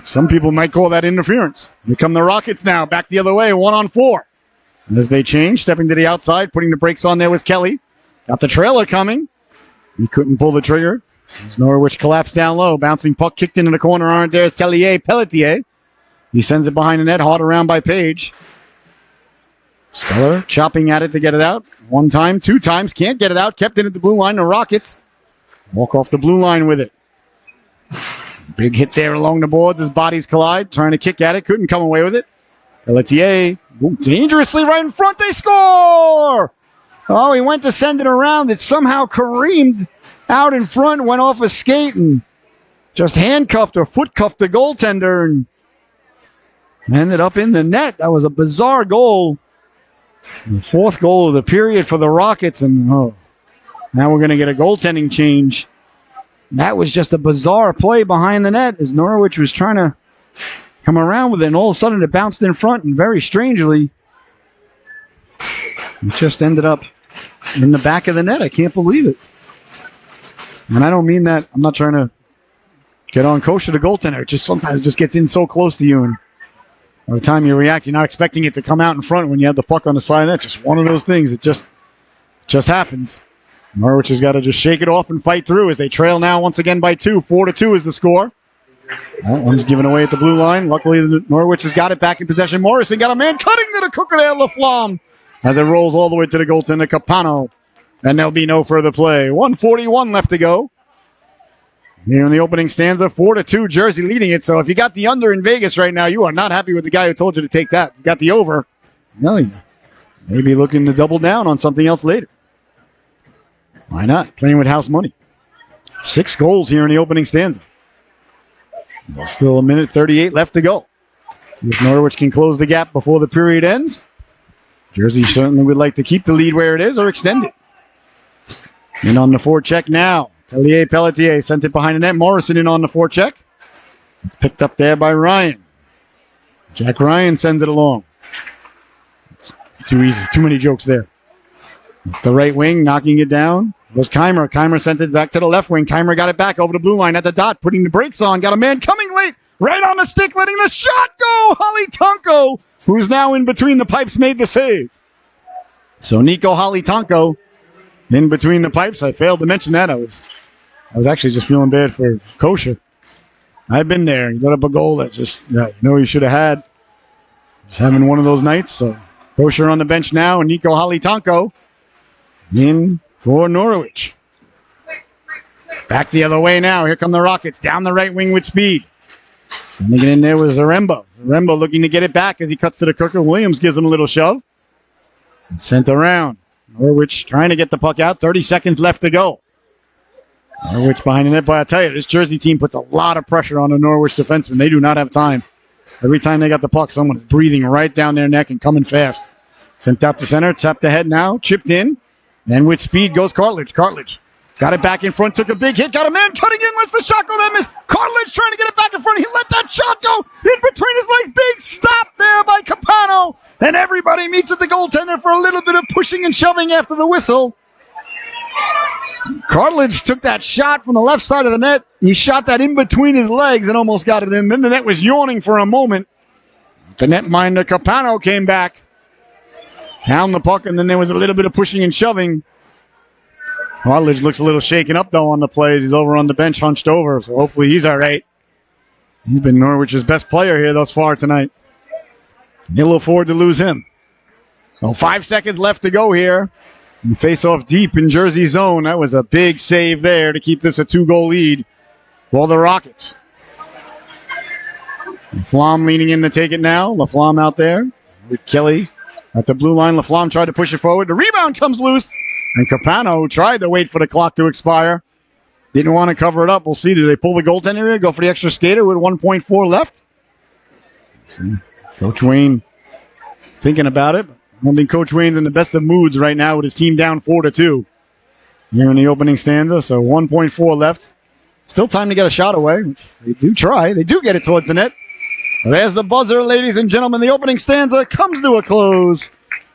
Some people might call that interference. Here come the Rockets now. Back the other way. 1-on-4. And as they change, stepping to the outside, putting the brakes on there was Kelly. Got the trailer coming. He couldn't pull the trigger. As Norwich collapsed down low. Bouncing puck kicked into the corner. Aren't there? Tellier Pelletier. He sends it behind the net. Hard around by Page. Speller chopping at it to get it out. 1 time, 2 times. Can't get it out. Kept it at the blue line. The Rockets walk off the blue line with it. Big hit there along the boards as bodies collide. Trying to kick at it. Couldn't come away with it. Pelletier dangerously right in front. They score! Oh, he went to send it around. It somehow careened out in front. Went off a skate and just handcuffed or foot cuffed the goaltender and ended up in the net. That was a bizarre goal. The 4th goal of the period for the Rockets. And now we're going to get a goaltending change. That was just a bizarre play behind the net as Norwich was trying to come around with it. And all of a sudden it bounced in front. And very strangely, It just ended up in the back of the net. I can't believe it. And I don't mean that. I'm not trying to get on Kosher, the goaltender. It just sometimes just gets in so close to you, and by the time you react, you're not expecting it to come out in front when you have the puck on the side of the net. Just one of those things. It just happens. Norwich has got to just shake it off and fight through as they trail now once again by 2. 4-2 is the score. That one's given away at the blue line. Luckily, Norwich has got it back in possession. Morrison got a man cutting to the cooker there, LaFlamme, as it rolls all the way to the goaltender, Capano. And there'll be no further play. 1:41 left to go. Here in the opening stanza, 4-2, Jersey leading it. So if you got the under in Vegas right now, you are not happy with the guy who told you to take that. You got the over. Well, you may be looking to double down on something else later. Why not? Playing with house money. 6 goals here in the opening stanza. There's still 1:38 left to go. If Norwich can close the gap before the period ends, Jersey certainly would like to keep the lead where it is or extend it. In on the forecheck now. Tellier Pelletier sent it behind the net. Morrison in on the forecheck. It's picked up there by Ryan. Jack Ryan sends it along. It's too easy. Too many jokes there. The right wing, knocking it down, was Keimer. Keimer sent it back to the left wing. Keimer got it back over the blue line at the dot, putting the brakes on. Got a man coming late, right on the stick, letting the shot go. Holly Tonko, who's now in between the pipes, made the save. So Nico Holly Tonko in between the pipes. I failed to mention that. I was actually just feeling bad for Kosher. I've been there. He let up a goal that just, he should have had. Just having one of those nights. So Kosher on the bench now, and Nico Holly Tonko in for Norwich. Back the other way now. Here come the Rockets. Down the right wing with speed. Sending it in there was Zaremba. Zaremba looking to get it back as he cuts to the cooker. Williams gives him a little shove. Sent around. Norwich trying to get the puck out. 30 seconds left to go. Norwich behind the net. But I tell you, this Jersey team puts a lot of pressure on the Norwich defensemen. They do not have time. Every time they got the puck, someone's breathing right down their neck and coming fast. Sent out to center. Tapped ahead now. Chipped in. And with speed goes Cartledge. Cartledge got it back in front, took a big hit, got a man cutting in, lets the shot go, that miss. Cartledge trying to get it back in front. He let that shot go in between his legs. Big stop there by Capano. And everybody meets at the goaltender for a little bit of pushing and shoving after the whistle. Cartledge took that shot from the left side of the net. He shot that in between his legs and almost got it in. Then the net was yawning for a moment. The netminder Capano came back. Down the puck, and then there was a little bit of pushing and shoving. Cartledge looks a little shaken up, though, on the plays. He's over on the bench, hunched over, so hopefully he's all right. He's been Norwich's best player here thus far tonight. They'll afford to lose him. So 5 seconds left to go here. And face off deep in Jersey zone. That was a big save there to keep this a 2-goal lead for the Rockets. LaFlamme leaning in to take it now. LaFlamme out there with Kelly. At the blue line, LaFlamme tried to push it forward. The rebound comes loose. And Capano tried to wait for the clock to expire. Didn't want to cover it up. We'll see. Do they pull the goaltender here? Go for the extra skater with 1.4 left? See. Coach Wayne thinking about it. I don't think Coach Wayne's in the best of moods right now with his team down 4-2. Here in the opening stanza. So 1.4 left. Still time to get a shot away. They do try. They do get it towards the net. There's the buzzer, ladies and gentlemen. The opening stanza comes to a close.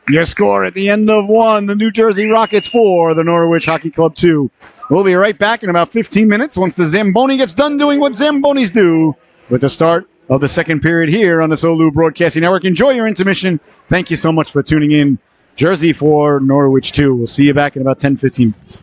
Your score at the end of 1, the New Jersey Rockets 4, the Norwich Hockey Club 2. We'll be right back in about 15 minutes once the Zamboni gets done doing what Zambonis do with the start of the second period here on the Solu Broadcasting Network. Enjoy your intermission. Thank you so much for tuning in. Jersey 4, Norwich 2. We'll see you back in about 10-15 minutes.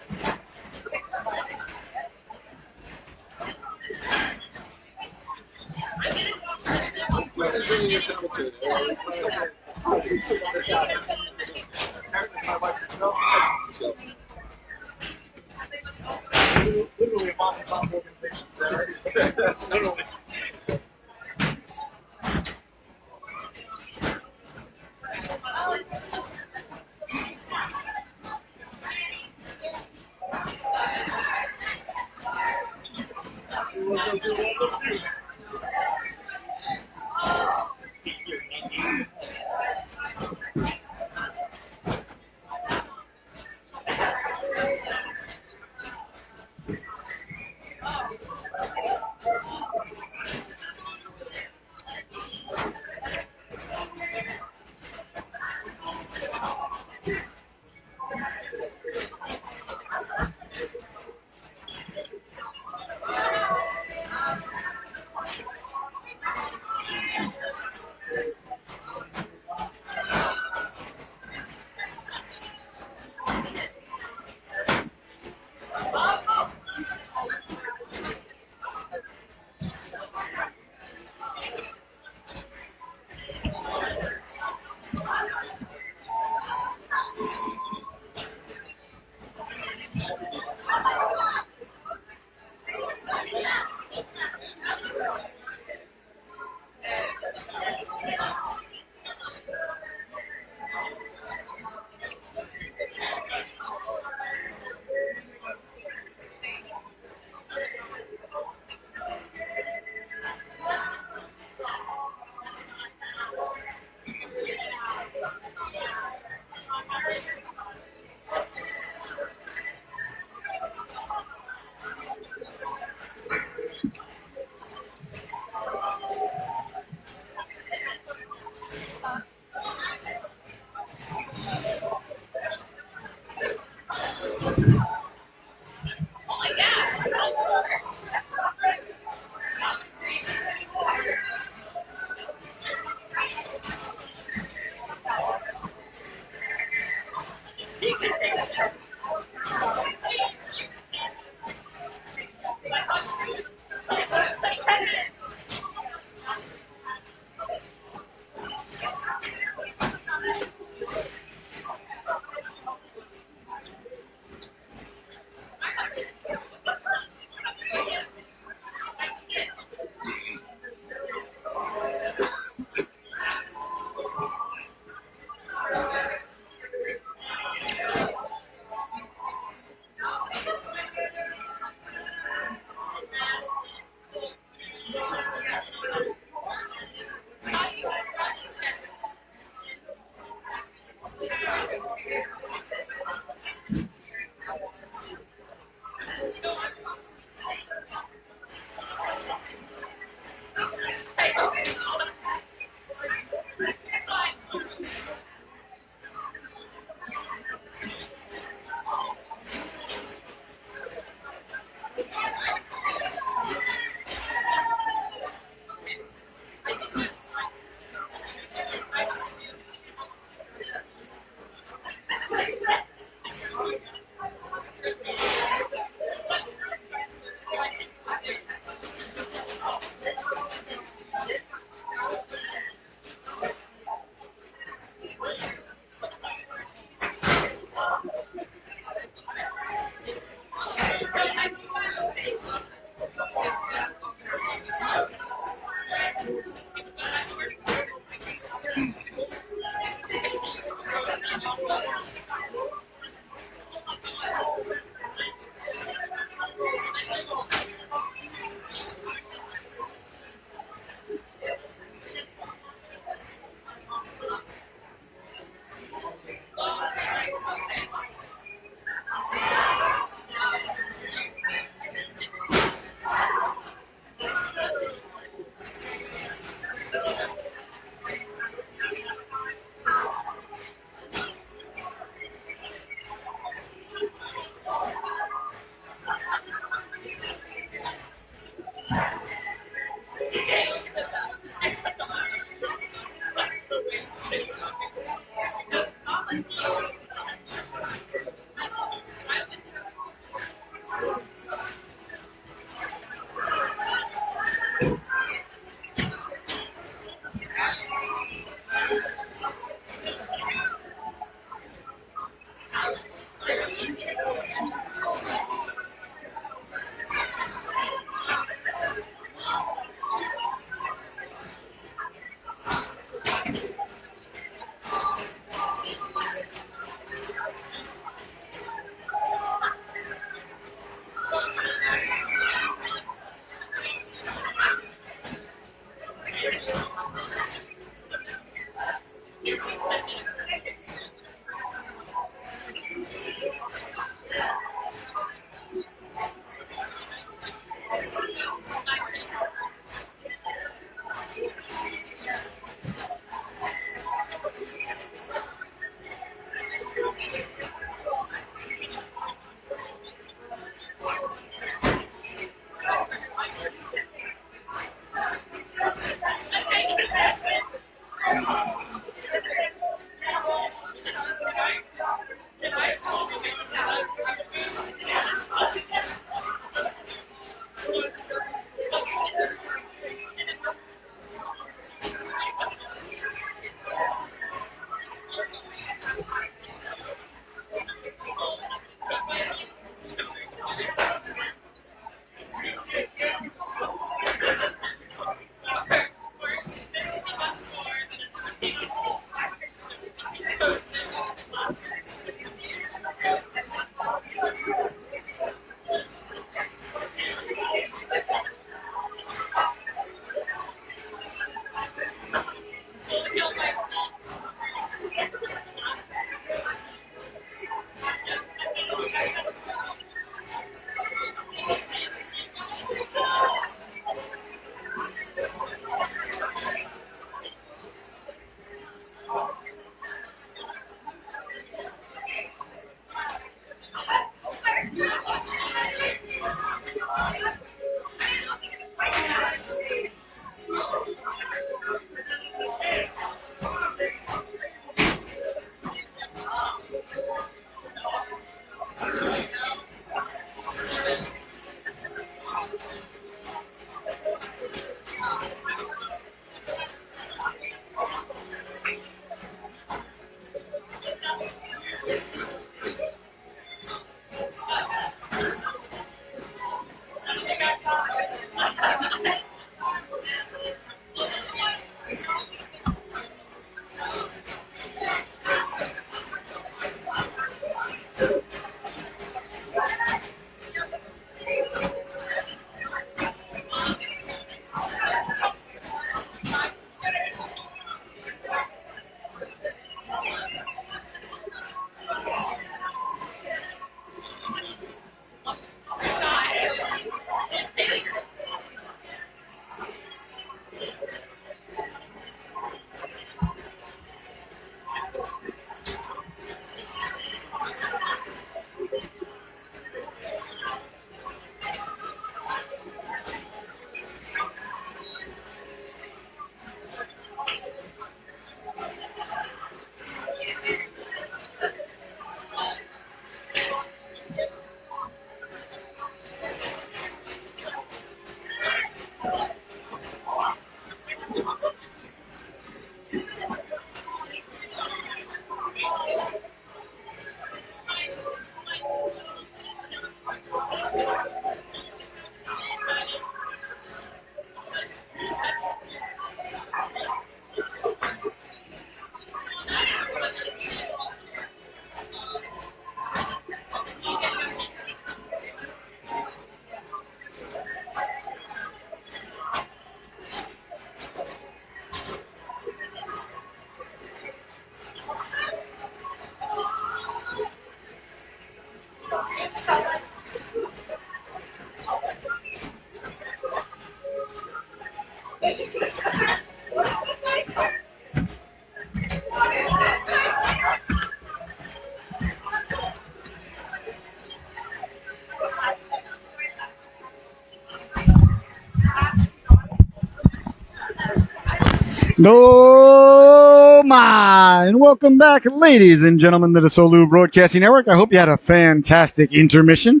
No, my, and welcome back, ladies and gentlemen, to the Solu Broadcasting Network. I hope you had a fantastic intermission.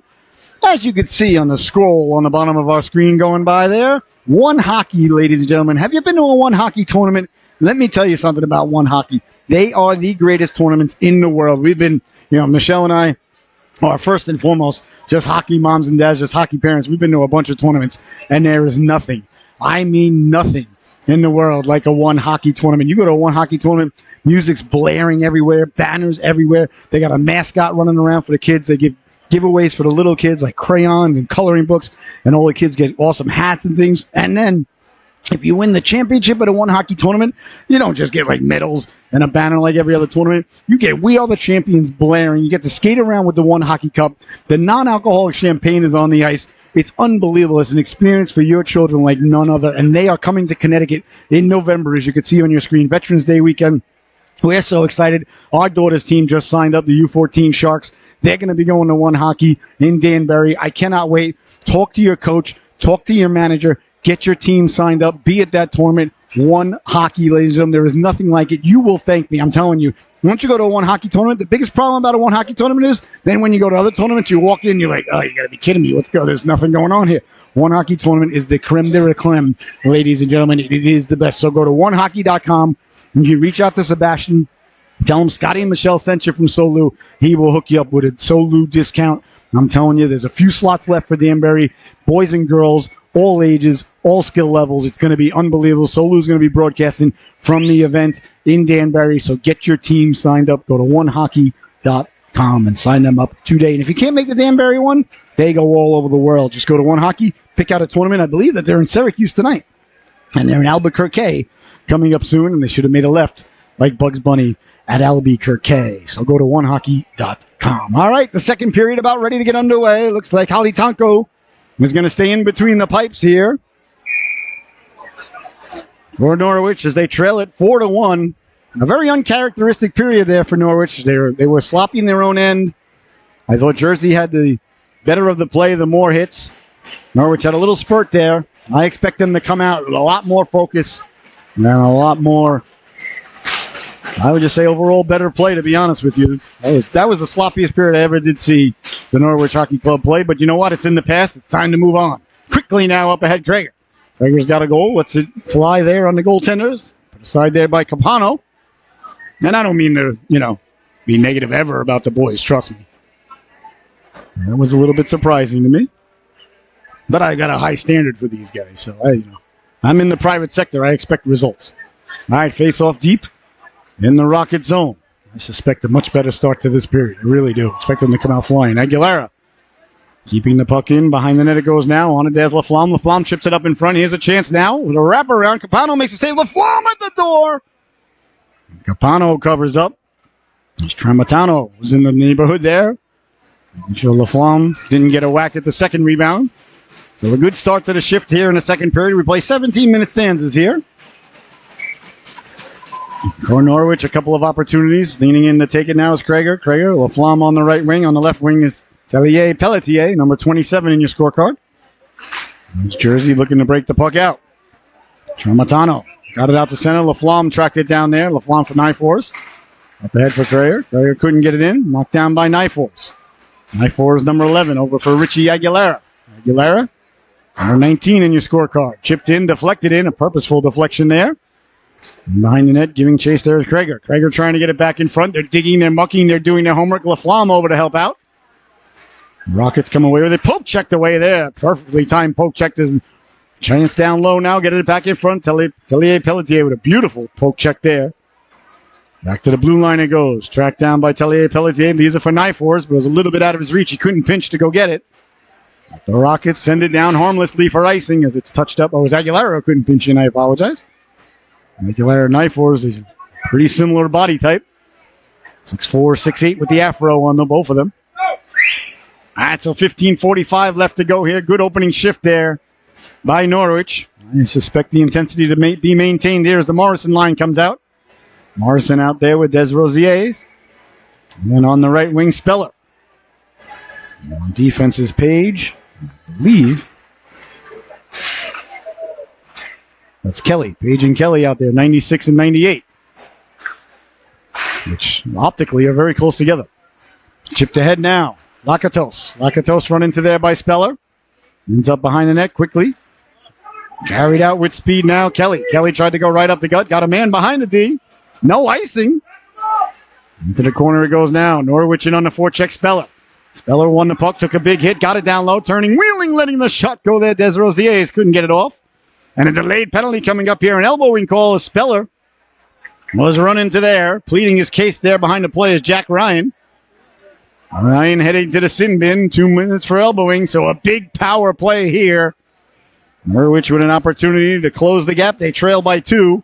As you can see on the scroll on the bottom of our screen going by there, One Hockey, ladies and gentlemen. Have you been to a One Hockey tournament? Let me tell you something about One Hockey. They are the greatest tournaments in the world. We've been, Michelle and I are first and foremost just hockey moms and dads, just hockey parents. We've been to a bunch of tournaments, and there is nothing, I mean nothing, in the world like a One Hockey tournament. You go to a One Hockey tournament, music's blaring everywhere, banners everywhere. They got a mascot running around for the kids. They give giveaways for the little kids like crayons and coloring books, and all the kids get awesome hats and things. And then if you win the championship at a One Hockey tournament, you don't just get like medals and a banner like every other tournament. You get "We Are the Champions" blaring. You get to skate around with the One Hockey Cup. The non-alcoholic champagne is on the ice. It's unbelievable. It's an experience for your children like none other. And they are coming to Connecticut in November, as you can see on your screen. Veterans Day weekend. We're so excited. Our daughter's team just signed up, the U14 Sharks. They're going to be going to One Hockey in Danbury. I cannot wait. Talk to your coach. Talk to your manager. Get your team signed up. Be at that tournament. One Hockey, ladies and gentlemen. There is nothing like it. You will thank me. I'm telling you. Once you go to a One Hockey tournament, the biggest problem about a One Hockey tournament is then when you go to other tournaments, you walk in, you're like, oh, you got to be kidding me. Let's go. There's nothing going on here. One Hockey tournament is the creme de la creme, ladies and gentlemen. It is the best. So go to onehockey.com and you reach out to Sebastian. Tell him Scotty and Michelle sent you from Solu. He will hook you up with a Solu discount. I'm telling you, there's a few slots left for Danbury. Boys and girls, all ages, all skill levels. It's going to be unbelievable. Solu's going to be broadcasting from the event in Danbury. So get your team signed up. Go to onehockey.com and sign them up today. And if you can't make the Danbury one, they go all over the world. Just go to One Hockey, pick out a tournament. I believe that they're in Syracuse tonight. And they're in Albuquerque coming up soon. And they should have made a left like Bugs Bunny at Albuquerque. So go to onehockey.com. All right, the second period about ready to get underway. Looks like Holly Tonko is going to stay in between the pipes here for Norwich as they trail it 4-1. A very uncharacteristic period there for Norwich. They were sloppy in their own end. I thought Jersey had the better of the play, the more hits. Norwich had a little spurt there. I expect them to come out with a lot more focus and a lot more, I would just say, overall better play, to be honest with you. That was the sloppiest period I ever did see the Norwich Hockey Club play. But you know what? It's in the past. It's time to move on. Quickly now up ahead, Krager. Krager's got a goal. Lets it fly there on the goaltenders. Put aside there by Capano. And I don't mean to, be negative ever about the boys. Trust me. That was a little bit surprising to me. But I got a high standard for these guys. So, I'm in the private sector. I expect results. All right, face off deep in the Rocket zone. I suspect a much better start to this period. I really do. Expect them to come out flying. Aguilera keeping the puck in. Behind the net it goes now. On it, there's Laflamme. Laflamme chips it up in front. Here's a chance now with a wraparound. Capano makes a save. Laflamme at the door. Capano covers up. Tramontano was in the neighborhood there. I'm sure Laflamme didn't get a whack at the second rebound. So a good start to the shift here in the second period. We play 17-minute stanzas here. For Norwich, a couple of opportunities. Leaning in to take it now is Krager. Laflamme on the right wing. On the left wing is Tellier Pelletier, number 27 in your scorecard. There's Jersey looking to break the puck out. Tramontano got it out to center. Laflamme tracked it down there. Laflamme for Nyfors. Up ahead for Krager. Krager couldn't get it in. Knocked down by Nyfors. Nyfors, number 11, over for Richie Aguilera. Aguilera, number 19 in your scorecard. Chipped in, deflected in. A purposeful deflection there. Behind the net, giving chase there is Krager. Krager trying to get it back in front. They're digging, they're mucking, they're doing their homework. Laflamme over to help out. Rockets come away with it. Poke checked away there. Perfectly timed poke check. There's chance down low now. Get it back in front. Tellier Pelletier with a beautiful poke check there. Back to the blue line it goes. Tracked down by Tellier Pelletier. These are for Nyfors, but it was a little bit out of his reach. He couldn't pinch to go get it. The Rockets send it down harmlessly for icing as it's touched up. Oh, it was Aguilera who couldn't pinch in. I apologize. Aguilera Nyfors is pretty similar body type. 6'4", 6'8" with the afro on them, both of them. All right, so 15:45 left to go here. Good opening shift there by Norwich. I suspect the intensity to be maintained there as the Morrison line comes out. Morrison out there with Des Rosiers. And then on the right wing, Speller. And on defense's page, I believe That's Kelly. Page and Kelly out there, 96 and 98. Which optically are very close together. Chipped ahead now. Lakatos. Lakatos run into there by Speller. Ends up behind the net quickly. Carried out with speed now. Kelly. Kelly tried to go right up the gut. Got a man behind the D. No icing. Into the corner it goes now. Norwich in on the forecheck. Speller. Speller won the puck. Took a big hit. Got it down low. Turning. Wheeling. Letting the shot go there. Desrosiers couldn't get it off. And a delayed penalty coming up here. An elbowing call as Speller was run into there. Pleading his case there behind the play is Jack Ryan. Ryan heading to the sin bin. 2 minutes for elbowing. So a big power play here. Norwich with an opportunity to close the gap. They trail by 2.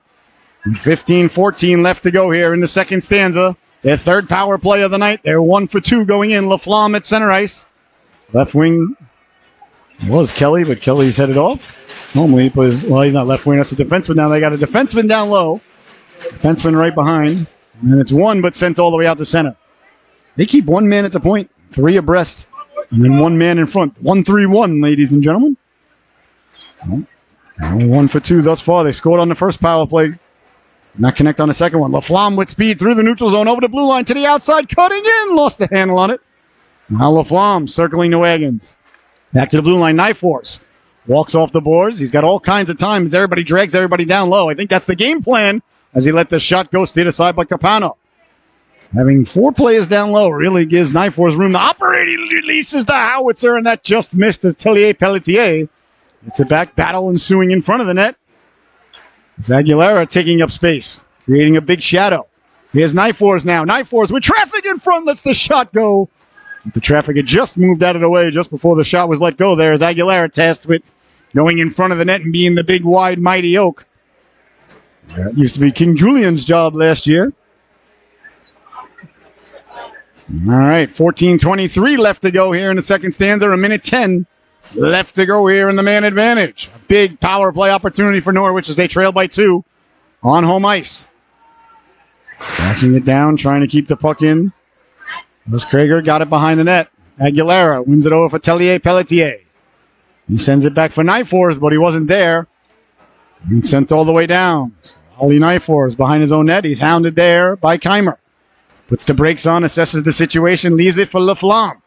15-14 left to go here in the second stanza. Their third power play of the night. They're 1 for 2 going in. LaFlamme at center ice. Left wing was Kelly, but Kelly's headed off. Normally he plays, well, he's not left wing. That's a defenseman now. They got a defenseman down low. Defenseman right behind. And it's one, but sent all the way out to center. They keep one man at the point. 3 abreast. And then 1 man in front. 1-3-1, ladies and gentlemen. Well, 1 for 2 thus far. They scored on the first power play. Not connect on the second one. LaFlamme with speed through the neutral zone over the blue line to the outside. Cutting in. Lost the handle on it. Now LaFlamme circling the wagons. Back to the blue line. Knife Force. Walks off the boards. He's got all kinds of time as everybody drags everybody down low. I think that's the game plan as he let the shot go steered aside by Capano. Having 4 players down low really gives Knife Force room to operate. He releases the howitzer, and that just missed Atelier Pelletier. It's a back battle ensuing in front of the net. It's Aguilera taking up space, creating a big shadow. Here's Knife Force now. Knife Force with traffic in front, lets the shot go. The traffic had just moved out of the way just before the shot was let go. There's Aguilera tasked with going in front of the net and being the big, wide, mighty oak. That used to be King Julian's job last year. All right, 14:23 left to go here in the second stanza. 1:10 left to go here in the man advantage. A big power play opportunity for Norwich as they trail by 2 on home ice. Backing it down, trying to keep the puck in. Wes Krager got it behind the net. Aguilera wins it over for Tellier Pelletier. He sends it back for Knife Force, but he wasn't there. He's sent all the way down. So Ollie Knife Force behind his own net. He's hounded there by Keimer. Puts the brakes on, assesses the situation, leaves it for LaFlamme.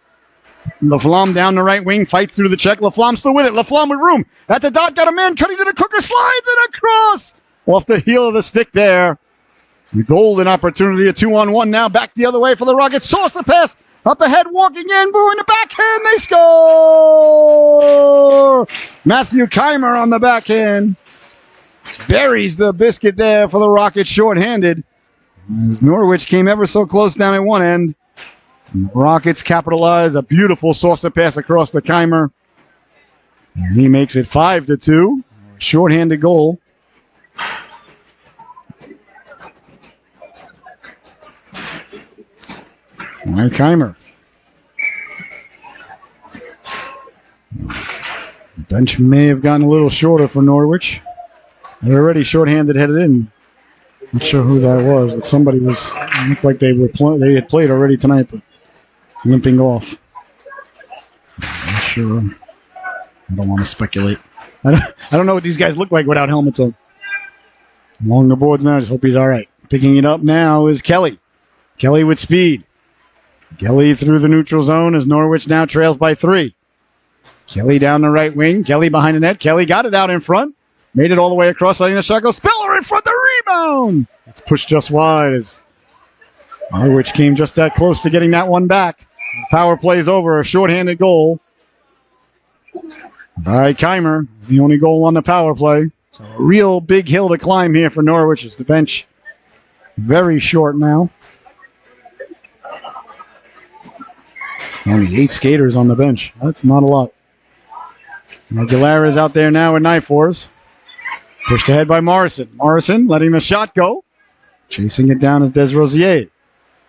LaFlamme down the right wing, fights through the check. LaFlamme still with it. LaFlamme with room. At the dot, got a man cutting to the cooker, slides it across. Off the heel of the stick there. The golden opportunity, a 2-on-1 now. Back the other way for the Rockets. Saucer pass. Up ahead, walking in. Boo in the backhand. They score! Matthew Keimer on the backhand. Buries the biscuit there for the Rockets shorthanded. As Norwich came ever so close down at one end. Rockets capitalize. A beautiful saucer pass across the Keimer. And he makes it 5-2. Shorthanded goal. All right, Keimer. The bench may have gotten a little shorter for Norwich. They're already shorthanded headed in. Not sure who that was, but somebody was. It looked like they had played already tonight, but limping off. I'm not sure. I don't want to speculate. I don't know what these guys look like without helmets on. Along the boards now. Just hope he's all right. Picking it up now is Kelly. Kelly with speed. Kelly through the neutral zone as Norwich now trails by 3. Kelly down the right wing. Kelly behind the net. Kelly got it out in front. Made it all the way across, letting the shot go. Speller in front, the rebound! It's pushed just wide as Norwich came just that close to getting that one back. Power play's over, a shorthanded goal by Keimer. It's the only goal on the power play. So a real big hill to climb here for Norwich as the bench very short now. Only 8 skaters on the bench. That's not a lot. Aguilera's out there now with Knife Force. Pushed ahead by Morrison. Morrison letting the shot go. Chasing it down is Desrosiers.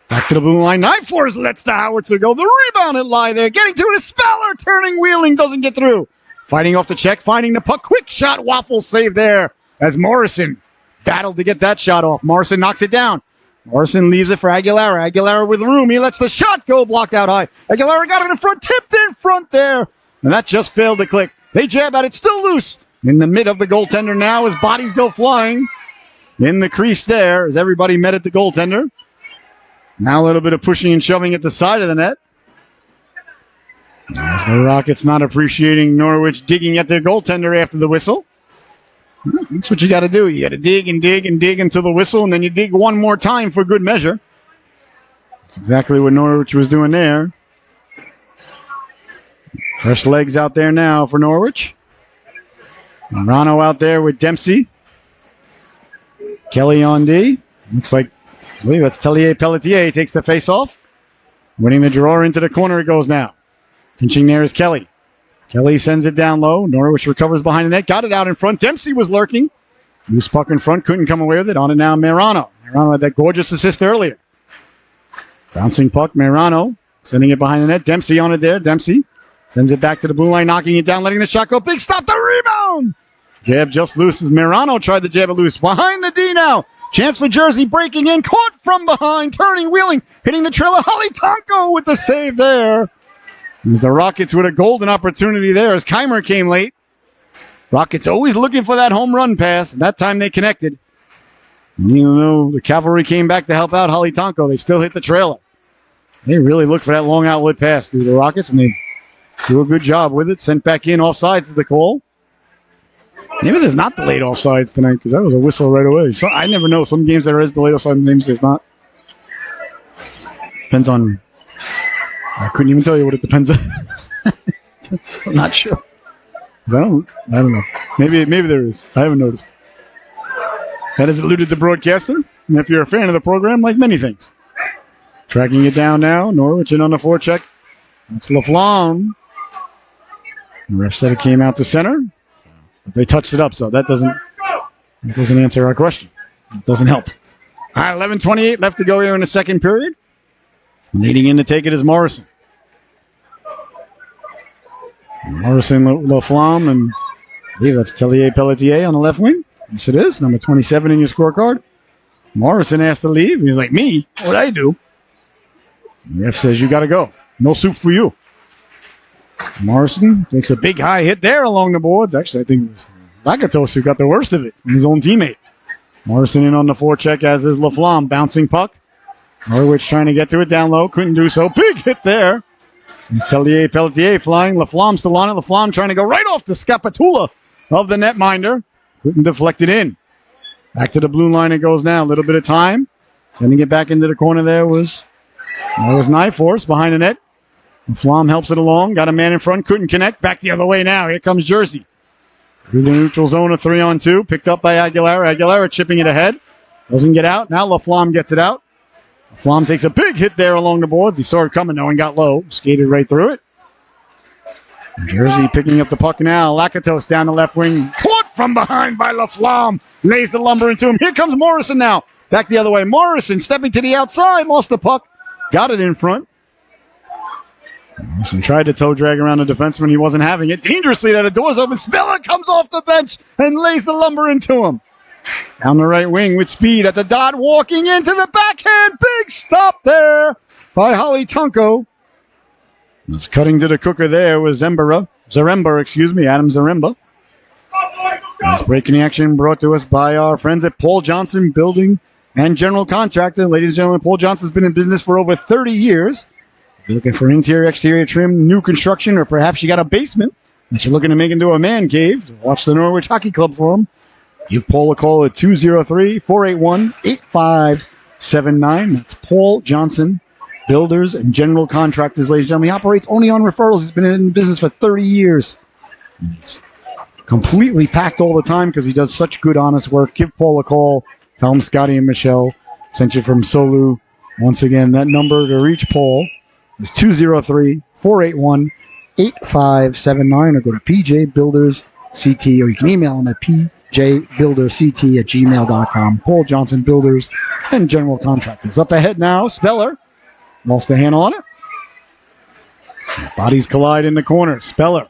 Back to the blue line. Knife Force lets the howitzer go. The rebound and lie there. Getting to it is Speller. Turning, wheeling. Doesn't get through. Fighting off the check. Finding the puck. Quick shot. Waffle save there as Morrison battled to get that shot off. Morrison knocks it down. Morrison leaves it for Aguilera. Aguilera with room. He lets the shot go. Blocked out high. Aguilera got it in front. Tipped in front there. And that just failed to click. They jab at it. Still loose. in the mid of the goaltender now. His bodies go flying in the crease there as everybody met at the goaltender. Now a little bit of pushing and shoving at the side of the net. As the Rockets not appreciating Norwich digging at their goaltender after the whistle. That's what you got to do. You got to dig and dig and dig until the whistle, and then you dig one more time for good measure. That's exactly what Norwich was doing there. Fresh legs out there now for Norwich. Morano out there with Dempsey. Kelly on D. Looks like, I believe that's Tellier Pelletier. Takes the face off. Winning the draw into the corner it goes now. Pinching there is Kelly. Kelly sends it down low. Norwich recovers behind the net. Got it out in front. Dempsey was lurking. Loose puck in front. Couldn't come away with it. On it now, Morano. Morano had that gorgeous assist earlier. Bouncing puck, Morano. Sending it behind the net. Dempsey on it there. Dempsey sends it back to the blue line. Knocking it down. Letting the shot go. Big stop. The rebound. Jab just loose as Morano tried to jab it loose. Behind the D now. Chance for Jersey breaking in. Caught from behind. Turning, wheeling. Hitting the trailer. Holly Tonko with the save there. As the Rockets with a golden opportunity there as Keimer came late. Rockets always looking for that home run pass. That time they connected. And even though the Cavalry came back to help out Holly Tonko, they still hit the trailer. They really look for that long outlet pass through the Rockets, and they do a good job with it. Sent back in. Offsides is the call. Maybe there's not delayed offsides tonight because that was a whistle right away. So I never know. Some games there is delayed offside, games there's not. Depends on... I couldn't even tell you what it depends on. I'm not sure. I don't know. Maybe there is. I haven't noticed. That has eluded the broadcaster. And if you're a fan of the program, like many things. Tracking it down now. Norwich in on the forecheck. That's LaFlamme. The ref said it came out to center. But they touched it up, so that doesn't answer our question. It doesn't help. All right, 11:28 left to go here in the second period. Leading in to take it is Morrison. Morrison, LaFlamme, and I believe that's Tellier Pelletier on the left wing. Yes, it is. Number 27 in your scorecard. Morrison asked to leave. He's like, me? What'd I do? The ref says, you got to go. No soup for you. Morrison takes a big high hit there along the boards. Actually, I think it was Lakatos who got the worst of it. His own teammate. Morrison in on the forecheck, as is LaFlamme. Bouncing puck. Norwich trying to get to it down low. Couldn't do so. Big hit there. It's Tellier Pelletier flying. LaFlamme still on it. LaFlamme trying to go right off the Scapatula of the netminder. Couldn't deflect it in. Back to the blue line it goes now. A little bit of time. Sending it back into the corner there was Nyforce behind the net. LaFlamme helps it along. Got a man in front. Couldn't connect. Back the other way now. Here comes Jersey. Through the neutral zone, a 3-on-2. Picked up by Aguilera. Aguilera chipping it ahead. Doesn't get out. Now LaFlamme gets it out. LaFlamme takes a big hit there along the boards. He saw it coming, though, and got low. Skated right through it. Jersey picking up the puck now. Lakatos down the left wing. Caught from behind by LaFlamme. Lays the lumber into him. Here comes Morrison now. Back the other way. Morrison stepping to the outside. Lost the puck. Got it in front. Morrison tried to toe drag around the defenseman. He wasn't having it. Dangerously, that the door's open. Spiller comes off the bench and lays the lumber into him. Down the right wing with speed at the dot, walking into the backhand. Big stop there by Holly Tonko. Was cutting to the cooker there was Zaremba, Adam Zaremba. This breaking action brought to us by our friends at Paul Johnson Building and General Contractor. Ladies and gentlemen, Paul Johnson's been in business for over 30 years. If you're looking for interior, exterior trim, new construction, or perhaps you got a basement that you're looking to make into a man cave, watch the Norwich Hockey Club for them. Give Paul a call at 203-481-8579. That's Paul Johnson, Builders and General Contractors, ladies and gentlemen. He operates only on referrals. He's been in business for 30 years. He's completely packed all the time because he does such good, honest work. Give Paul a call. Tell him Scotty and Michelle sent you from Solu. Once again, that number to reach Paul is 203-481-8579, or go to PJ Builders CT, or you can email him at pjbuilderct@gmail.com. Paul Johnson Builders and General Contractors. Up ahead now, Speller lost the handle on it. Bodies collide in the corner. Speller.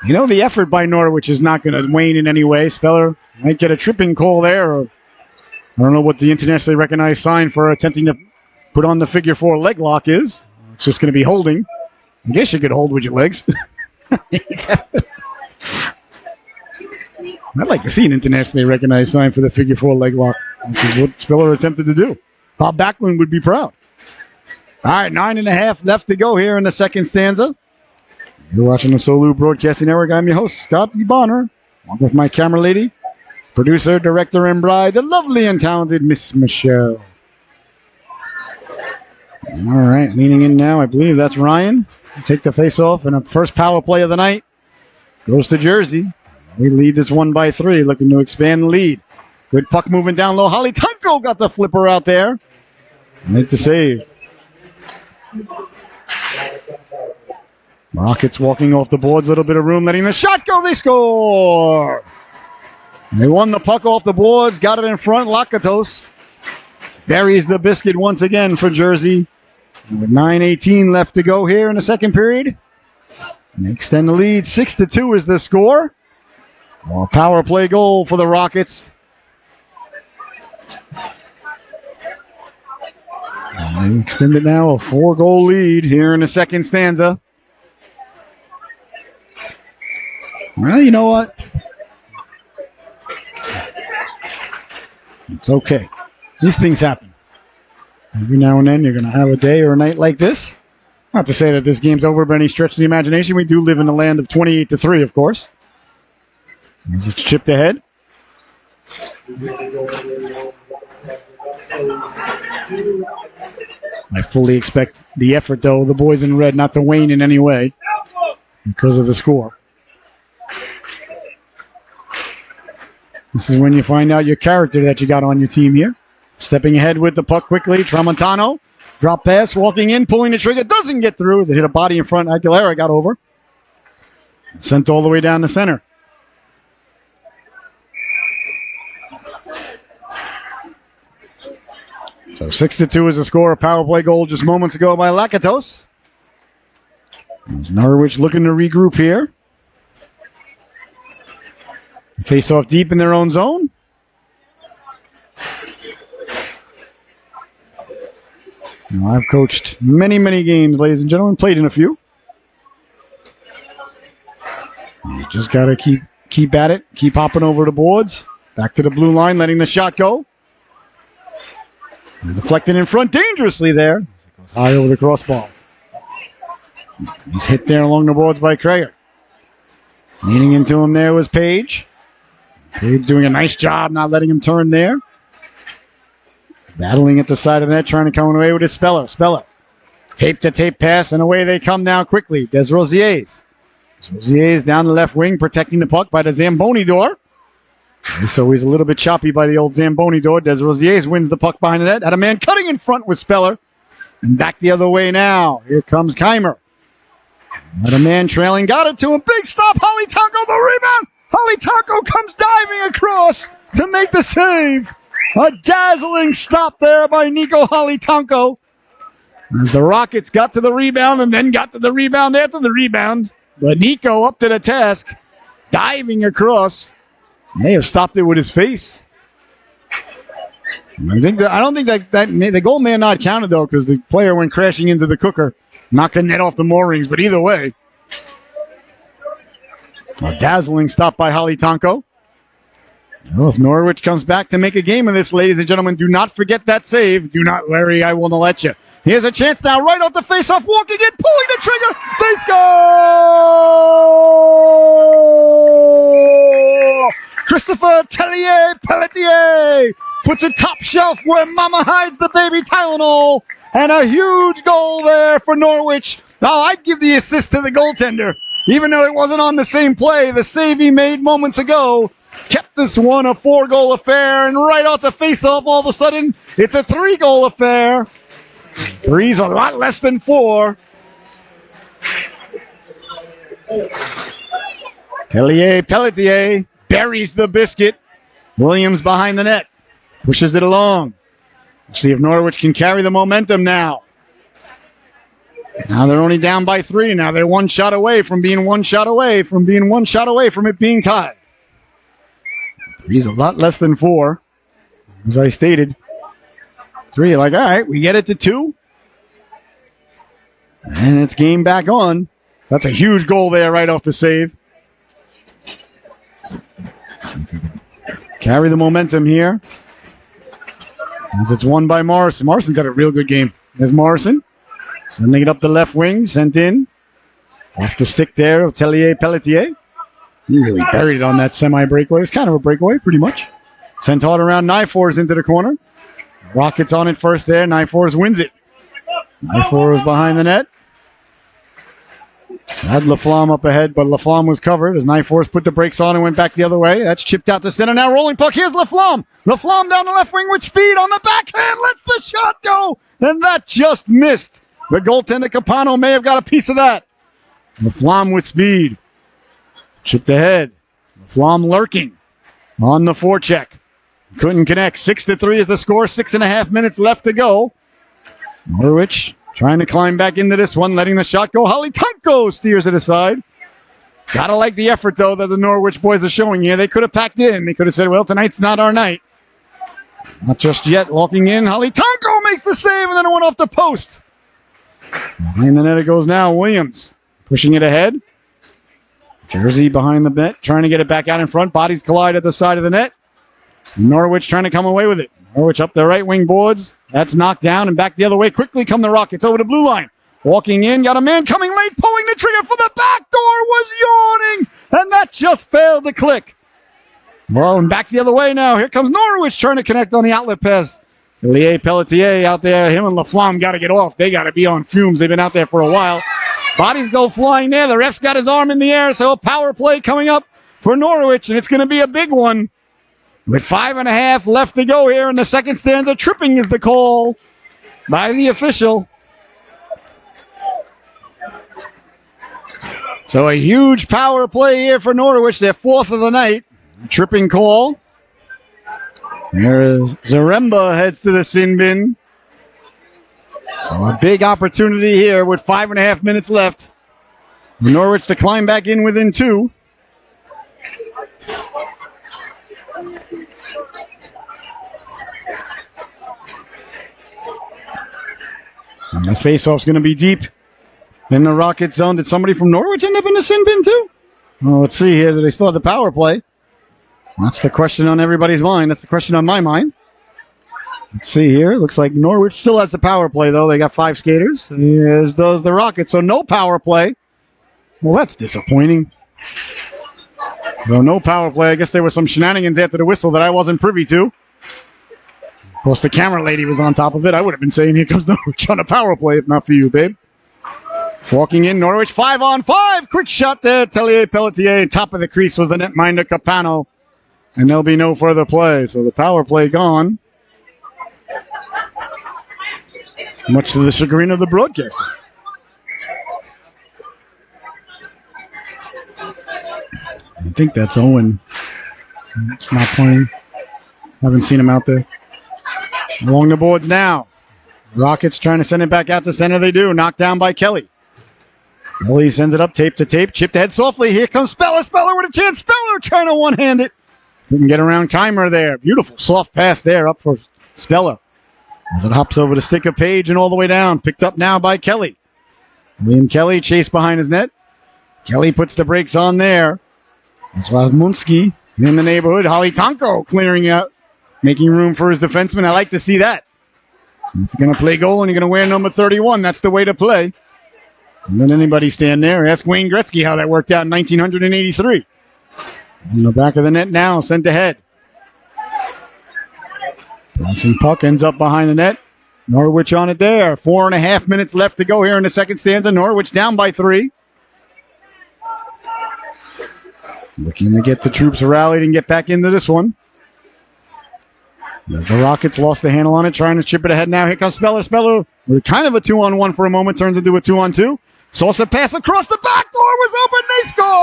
You know, the effort by Norwich is not going to wane in any way. Speller might get a tripping call there, or I don't know what the internationally recognized sign for attempting to put on the figure 4 leg lock is. It's just going to be holding. I guess you could hold with your legs. I'd like to see an internationally recognized sign for the figure four leg lock, which is what Spiller attempted to do. Bob Backlund would be proud. All right, 9.5 left to go here in the second stanza. You're watching the Solu Broadcasting Network. I'm your host, Scott B. Bonner, along with my camera lady, producer, director, and bride, the lovely and talented Miss Michelle. All right, leaning in now, I believe that's Ryan. Take the face off, and a first power play of the night goes to Jersey. We lead this 1 by 3, looking to expand the lead. Good puck moving down low. Holly Tunko got the flipper out there. Make the save. Rockets walking off the boards, a little bit of room, letting the shot go. They score. They won the puck off the boards, got it in front. Lakatos buries the biscuit once again for Jersey. With 9:18 left to go here in the second period. And they extend the lead. 6-2 is the score. A power play goal for the Rockets. And they extend it now, a 4-goal lead here in the second stanza. Well, you know what? It's okay. These things happen. Every now and then you're going to have a day or a night like this. Not to say that this game's over by any stretch of the imagination. We do live in the land of 28-3, of course. As it's chipped ahead. I fully expect the effort, though, the boys in red not to wane in any way because of the score. This is when you find out your character that you got on your team here. Stepping ahead with the puck quickly. Tramontano. Drop pass. Walking in. Pulling the trigger. Doesn't get through. They hit a body in front. Aguilera got over. Sent all the way down the center. So 6-2 is the score. A power play goal just moments ago by Lakatos. As Norwich looking to regroup here. Face off deep in their own zone. Now, I've coached many, many games, ladies and gentlemen. Played in a few. You just got to keep at it. Keep hopping over the boards. Back to the blue line, letting the shot go. And deflected in front dangerously there. It goes high over the crossbar. He's hit there along the boards by Krager. Leaning into him there was Page. Page doing a nice job not letting him turn there. Battling at the side of the net, trying to come away with his Speller. Speller. Tape-to-tape pass, and away they come now quickly. Desrosiers. Desrosiers down the left wing, protecting the puck by the Zamboni door. So he's a little bit choppy by the old Zamboni door. Desrosiers wins the puck behind the net. Had a man cutting in front with Speller. And back the other way now. Here comes Keimer. Had a man trailing. Got it to him. Big stop. Holly Tunko, the rebound. Holly Tunko comes diving across to make the save. A dazzling stop there by Nico Holly Tunko. As the Rockets got to the rebound and then got to the rebound after the rebound. But Nico up to the task. Diving across. May have stopped it with his face. I don't think that the goal may have not counted, though, because the player went crashing into the cooker. Knocked the net off the moorings, but either way. A dazzling stop by Holly Tunko. Well, if Norwich comes back to make a game of this, ladies and gentlemen, do not forget that save. Do not, Larry, I will not let you. Here's a chance now, right off the face-off, walking in, pulling the trigger. They score! Christopher Pelletier puts it top shelf where Mama hides the baby Tylenol. And a huge goal there for Norwich. Now, I'd give the assist to the goaltender. Even though it wasn't on the same play, the save he made moments ago kept this one a 4-goal affair. And right off the face-off, all of a sudden, it's a 3-goal affair. 3's a lot less than 4. Pelletier buries the biscuit. Williams behind the net. Pushes it along. See if Norwich can carry the momentum now. Now they're only down by 3. Now they're one shot away from being one shot away from it being tied. 3's a lot less than 4. As I stated. 3, like, all right, we get it to 2. And it's game back on. That's a huge goal there right off the save. Carry the momentum here. As it's won by Morrison. Morrison's had a real good game. There's Morrison. Sending it up the left wing. Sent in. Off the stick there of Pelletier. He really buried it on that semi-breakaway. It's kind of a breakaway, pretty much. Sent hard around. Nyfors into the corner. Rockets on it first there. Nyfors wins it. Nyfors behind the net. Had Laflamme up ahead, but Laflamme was covered as Nyfors put the brakes on and went back the other way. That's chipped out to center. Now rolling puck. Here's Laflamme. Laflamme down the left wing with speed on the backhand. Lets the shot go. And that just missed. The goaltender Capano may have got a piece of that. Laflamme with speed. Chipped ahead. Laflamme lurking on the forecheck. Couldn't connect. 6-3 is the score. 6.5 minutes left to go. Norwich trying to climb back into this one, letting the shot go. Holly Tunko steers it aside. Gotta like the effort, though, that the Norwich boys are showing here. They could have packed in. They could have said, well, tonight's not our night. Not just yet. Walking in. Holly Tunko makes the save, and then it went off the post. Behind the net it goes now. Williams pushing it ahead. Jersey behind the net, trying to get it back out in front. Bodies collide at the side of the net. Norwich trying to come away with it. Norwich up the right wing boards. That's knocked down and back the other way. Quickly come the Rockets over the blue line. Walking in, got a man coming late, pulling the trigger for the back door, was yawning, and that just failed to click. Well, and back the other way now. Here comes Norwich trying to connect on the outlet pass. Pelletier out there. Him and Laflamme got to get off. They got to be on fumes. They've been out there for a while. Bodies go flying there. The ref's got his arm in the air, so a power play coming up for Norwich, and it's going to be a big one. With 5.5 left to go here in the second stanza, tripping is the call by the official. So a huge power play here for Norwich, their fourth of the night. Tripping call. There's Zaremba heads to the sin bin. So a big opportunity here with 5.5 minutes left. Norwich to climb back in within 2. And the faceoff's going to be deep in the Rocket zone. Did somebody from Norwich end up in the sin bin too? Well, let's see here. Do they still have the power play? That's the question on everybody's mind. That's the question on my mind. Let's see here. Looks like Norwich still has the power play, though. They got 5 skaters, as does the Rockets. So no power play. Well, that's disappointing. So no power play. I guess there were some shenanigans after the whistle that I wasn't privy to. Of course, the camera lady was on top of it. I would have been saying, here comes Norwich on a power play, if not for you, babe. Walking in, Norwich 5-on-5. Quick shot there. Pelletier. Top of the crease was the netminder Capano. And there'll be no further play. So the power play gone. Much to the chagrin of the broadcast. I think that's Owen. It's not playing. Haven't seen him out there. Along the boards now. Rockets trying to send it back out to center. They do. Knocked down by Kelly. Kelly sends it up tape to tape. Chipped ahead softly. Here comes Speller. Speller with a chance. Speller trying to one-hand it. Couldn't get around Keimer there. Beautiful soft pass there up for Speller. As it hops over the stick of Page and all the way down. Picked up now by Kelly. William Kelly chased behind his net. Kelly puts the brakes on there. That's Radmunski in the neighborhood. Holly Tonko clearing out, making room for his defenseman. I like to see that. If you're going to play goal and you're going to wear number 31, that's the way to play. And let anybody stand there. Ask Wayne Gretzky how that worked out in 1983. In the back of the net now, sent ahead. Bouncing puck ends up behind the net. Norwich on it there. 4.5 minutes left to go here in the second stanza. Norwich down by 3. Looking to get the troops rallied and get back into this one. As the Rockets lost the handle on it, trying to chip it ahead now. Here comes Speller. Speller with kind of a 2-on-1 for a moment, turns into a 2-on-2. Sosa pass across the back door was open. They score!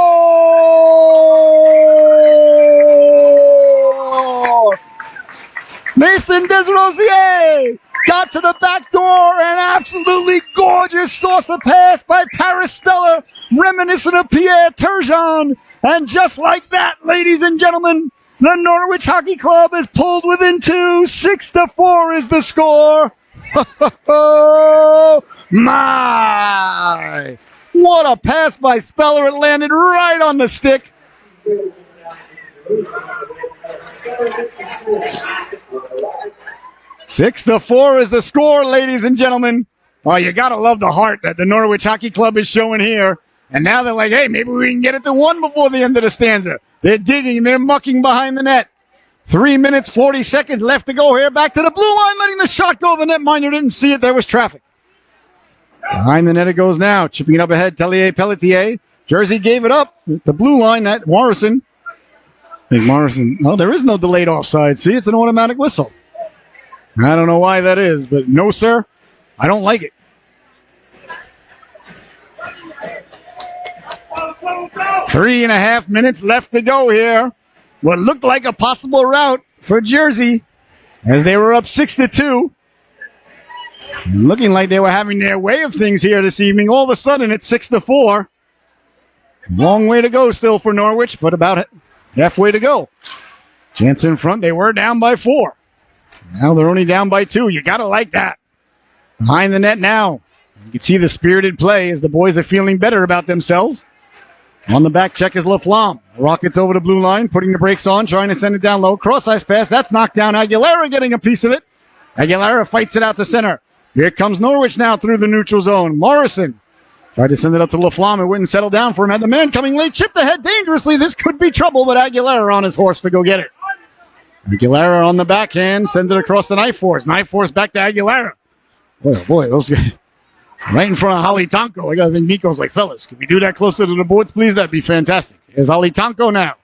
Nathan Desrosiers got to the back door, and absolutely gorgeous Sosa pass by Paris Speller, reminiscent of Pierre Turgeon. And just like that, ladies and gentlemen, the Norwich Hockey Club is pulled within 2. 6-4 is the score. My! What a pass by Speller. It landed right on the stick. 6-4 is the score, ladies and gentlemen. Oh, you got to love the heart that the Norwich Hockey Club is showing here. And now they're like, hey, maybe we can get it to 1 before the end of the stanza. They're digging. They're mucking behind the net. 3 minutes, 40 seconds left to go here. Back to the blue line, letting the shot go. The netminder didn't see it. There was traffic. Behind the net it goes now. Chipping it up ahead, Tellier Pelletier. Jersey gave it up. The blue line, that Morrison. Hey, Morrison. Oh, there is no delayed offside. See, it's an automatic whistle. I don't know why that is, but no, sir. I don't like it. Three and a half minutes left to go here. What looked like a possible rout for Jersey as they were up 6-2. Looking like they were having their way of things here this evening. All of a sudden, it's 6-4. Long way to go still for Norwich, but about halfway to go. Chance in front. They were down by 4. Now they're only down by 2. You got to like that. Behind the net now. You can see the spirited play as the boys are feeling better about themselves. On the back check is Laflamme. Rockets over the blue line, putting the brakes on, trying to send it down low. Cross-ice pass. That's knocked down. Aguilera getting a piece of it. Aguilera fights it out to center. Here comes Norwich now through the neutral zone. Morrison tried to send it up to Laflamme. It wouldn't settle down for him. Had the man coming late. Chipped ahead dangerously. This could be trouble, but Aguilera on his horse to go get it. Aguilera on the backhand. Sends it across the knife force. Knife force back to Aguilera. Boy, those guys. Right in front of Holly Tonko. I got to think Nico's like, fellas, can we do that closer to the boards, please? That'd be fantastic. Here's Holly Tonko now.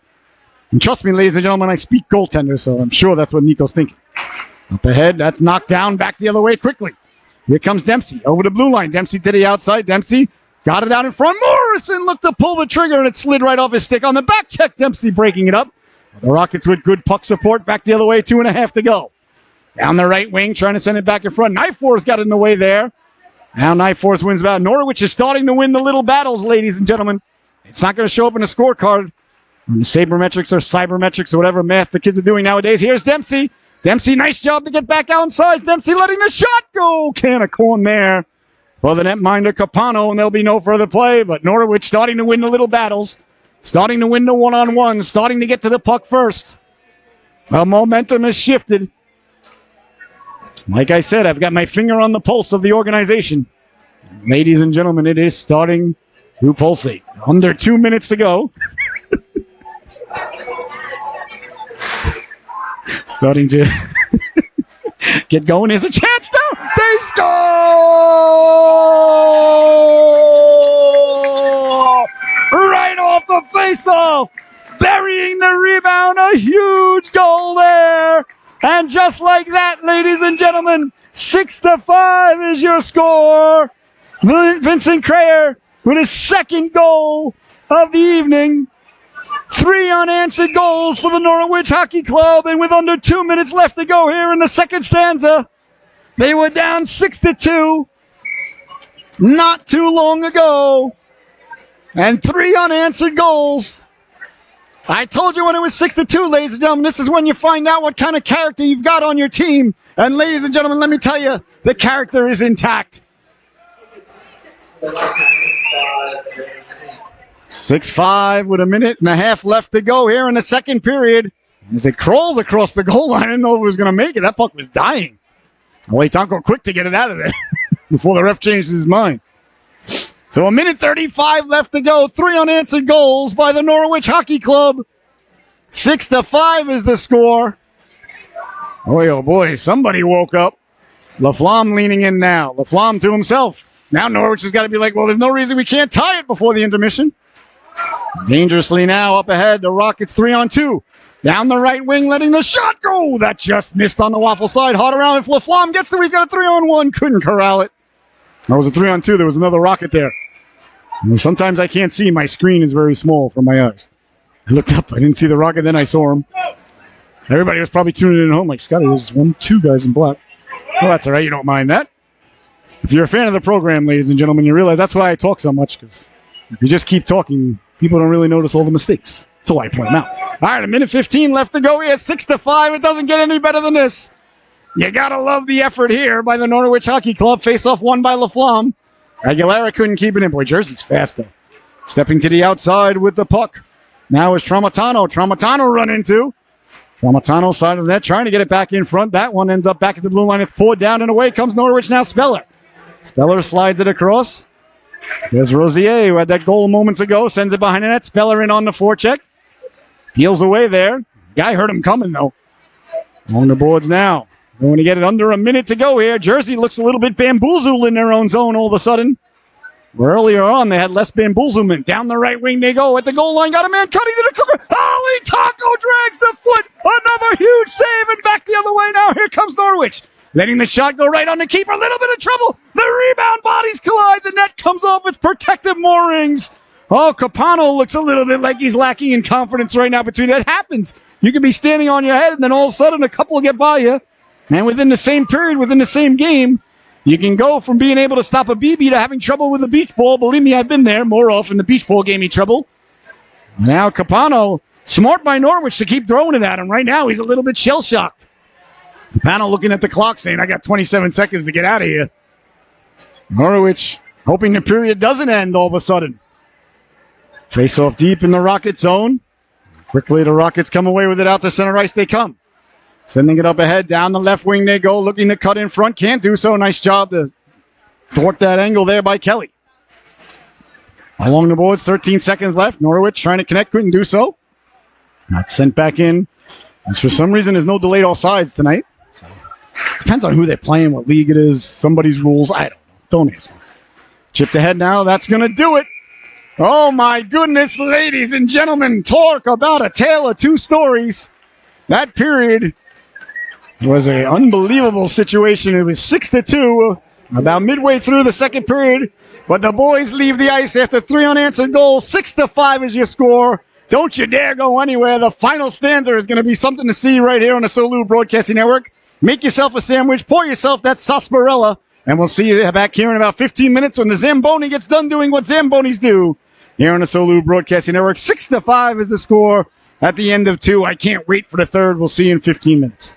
And trust me, ladies and gentlemen, I speak goaltender, so I'm sure that's what Nico's thinking. Up ahead, that's knocked down, back the other way quickly. Here comes Dempsey over the blue line. Dempsey to the outside. Dempsey got it out in front. Morrison looked to pull the trigger, and it slid right off his stick. On the back check, Dempsey breaking it up. The Rockets with good puck support, back the other way, 2.5 to go. Down the right wing, trying to send it back in front. Knife Force got in the way there. Now Knife Force wins about. Norwich is starting to win the little battles, ladies and gentlemen. It's not going to show up in the scorecard. The sabermetrics or cybermetrics or whatever math the kids are doing nowadays. Here's Dempsey. Dempsey, nice job to get back outside. Dempsey letting the shot go. Can of corn there for the netminder Capano, and there'll be no further play. But Norwich starting to win the little battles. Starting to win the one-on-one. Starting to get to the puck first. The momentum has shifted. Like I said, I've got my finger on the pulse of the organization. Ladies and gentlemen, it is starting to pulsate. Under 2 minutes to go. Starting to get going. Here's a chance now. They score! Right off the face-off. Burying the rebound. A huge goal there. And just like that, ladies and gentlemen, 6-5 is your score. Vincent Crayer with his second goal of the evening. 3 unanswered goals for the Norwich Hockey Club. And with under 2 minutes left to go here in the second stanza, they were down 6-2 not too long ago. And 3 unanswered goals. I told you when it was 6-2, ladies and gentlemen, this is when you find out what kind of character you've got on your team. And ladies and gentlemen, let me tell you, the character is intact. 6-5 with 1.5 minutes left to go here in the second period. As it crawls across the goal line, I didn't know it was going to make it. That puck was dying. Tonko quick to get it out of there before the ref changes his mind. So 1:35 left to go. 3 unanswered goals by the Norwich Hockey Club. 6-5 is the score. Oh boy, somebody woke up. Laflamme leaning in now. Laflamme to himself. Now Norwich has got to be like, well, there's no reason we can't tie it before the intermission. Dangerously now up ahead. The Rockets 3-on-2. Down the right wing, letting the shot go. That just missed on the waffle side. Hard around. If Laflamme gets to it, he's got a 3-on-1. Couldn't corral it. That was a 3-on-2. There was another Rocket there. Sometimes I can't see. My screen is very small for my eyes. I looked up. I didn't see the Rocket. Then I saw him. Everybody was probably tuning in at home like, Scotty, there's 2 guys in black. Well, that's all right. You don't mind that. If you're a fan of the program, ladies and gentlemen, you realize that's why I talk so much. Because if you just keep talking, people don't really notice all the mistakes until I point them out. All right, 1:15 left to go here. 6-5. It doesn't get any better than this. You got to love the effort here by the Norwich Hockey Club. Face-off won by Laflamme. Aguilera couldn't keep it in. Boy, Jersey's fast, though. Stepping to the outside with the puck. Now is Tramontano. Tramontano run into. Tramontano side of the net, trying to get it back in front. That one ends up back at the blue line. It's poured down and away comes Norwich. Now Speller. Speller slides it across. There's Rosier, who had that goal moments ago. Sends it behind the net. Speller in on the forecheck. Peels away there. Guy heard him coming, though. On the boards now. Going to get it under a minute to go here. Jersey looks a little bit bamboozled in their own zone all of a sudden. Where earlier on they had less bamboozlement. Down the right wing they go. At the goal line, got a man cutting to the cooker. Holy Taco drags the foot. Another huge save and back the other way now. Here comes Norwich. Letting the shot go right on the keeper. A little bit of trouble. The rebound bodies collide. The net comes off with protective moorings. Oh, Capano looks a little bit like he's lacking in confidence right now. Between that happens. You can be standing on your head and then all of a sudden a couple will get by you. And within the same period, within the same game, you can go from being able to stop a BB to having trouble with a beach ball. Believe me, I've been there more often. The beach ball gave me trouble. Now Capano, smart by Norwich to keep throwing it at him. Right now, he's a little bit shell-shocked. Capano looking at the clock saying, I got 27 seconds to get out of here. Norwich hoping the period doesn't end all of a sudden. Face off deep in the Rocket zone. Quickly, the Rockets come away with it out to center ice. They come. Sending it up ahead. Down the left wing they go. Looking to cut in front. Can't do so. Nice job to thwart that angle there by Kelly. Along the boards, 13 seconds left. Norwich trying to connect. Couldn't do so. Not sent back in. As for some reason, there's no delayed offsides tonight. Depends on who they're playing, what league it is, somebody's rules. I don't know. Don't ask me. Chipped ahead now. That's going to do it. Oh, my goodness, ladies and gentlemen. Talk about a tale of two stories. That period was an unbelievable situation. It was 6-2 about midway through the second period. But the boys leave the ice after 3 unanswered goals. 6-5 is your score. Don't you dare go anywhere. The final stanza is going to be something to see right here on the Solu Broadcasting Network. Make yourself a sandwich. Pour yourself that sarsaparilla. And we'll see you back here in about 15 minutes when the Zamboni gets done doing what Zambonis do. Here on the Solu Broadcasting Network. 6-5 is the score at the end of 2. I can't wait for the third. We'll see you in 15 minutes.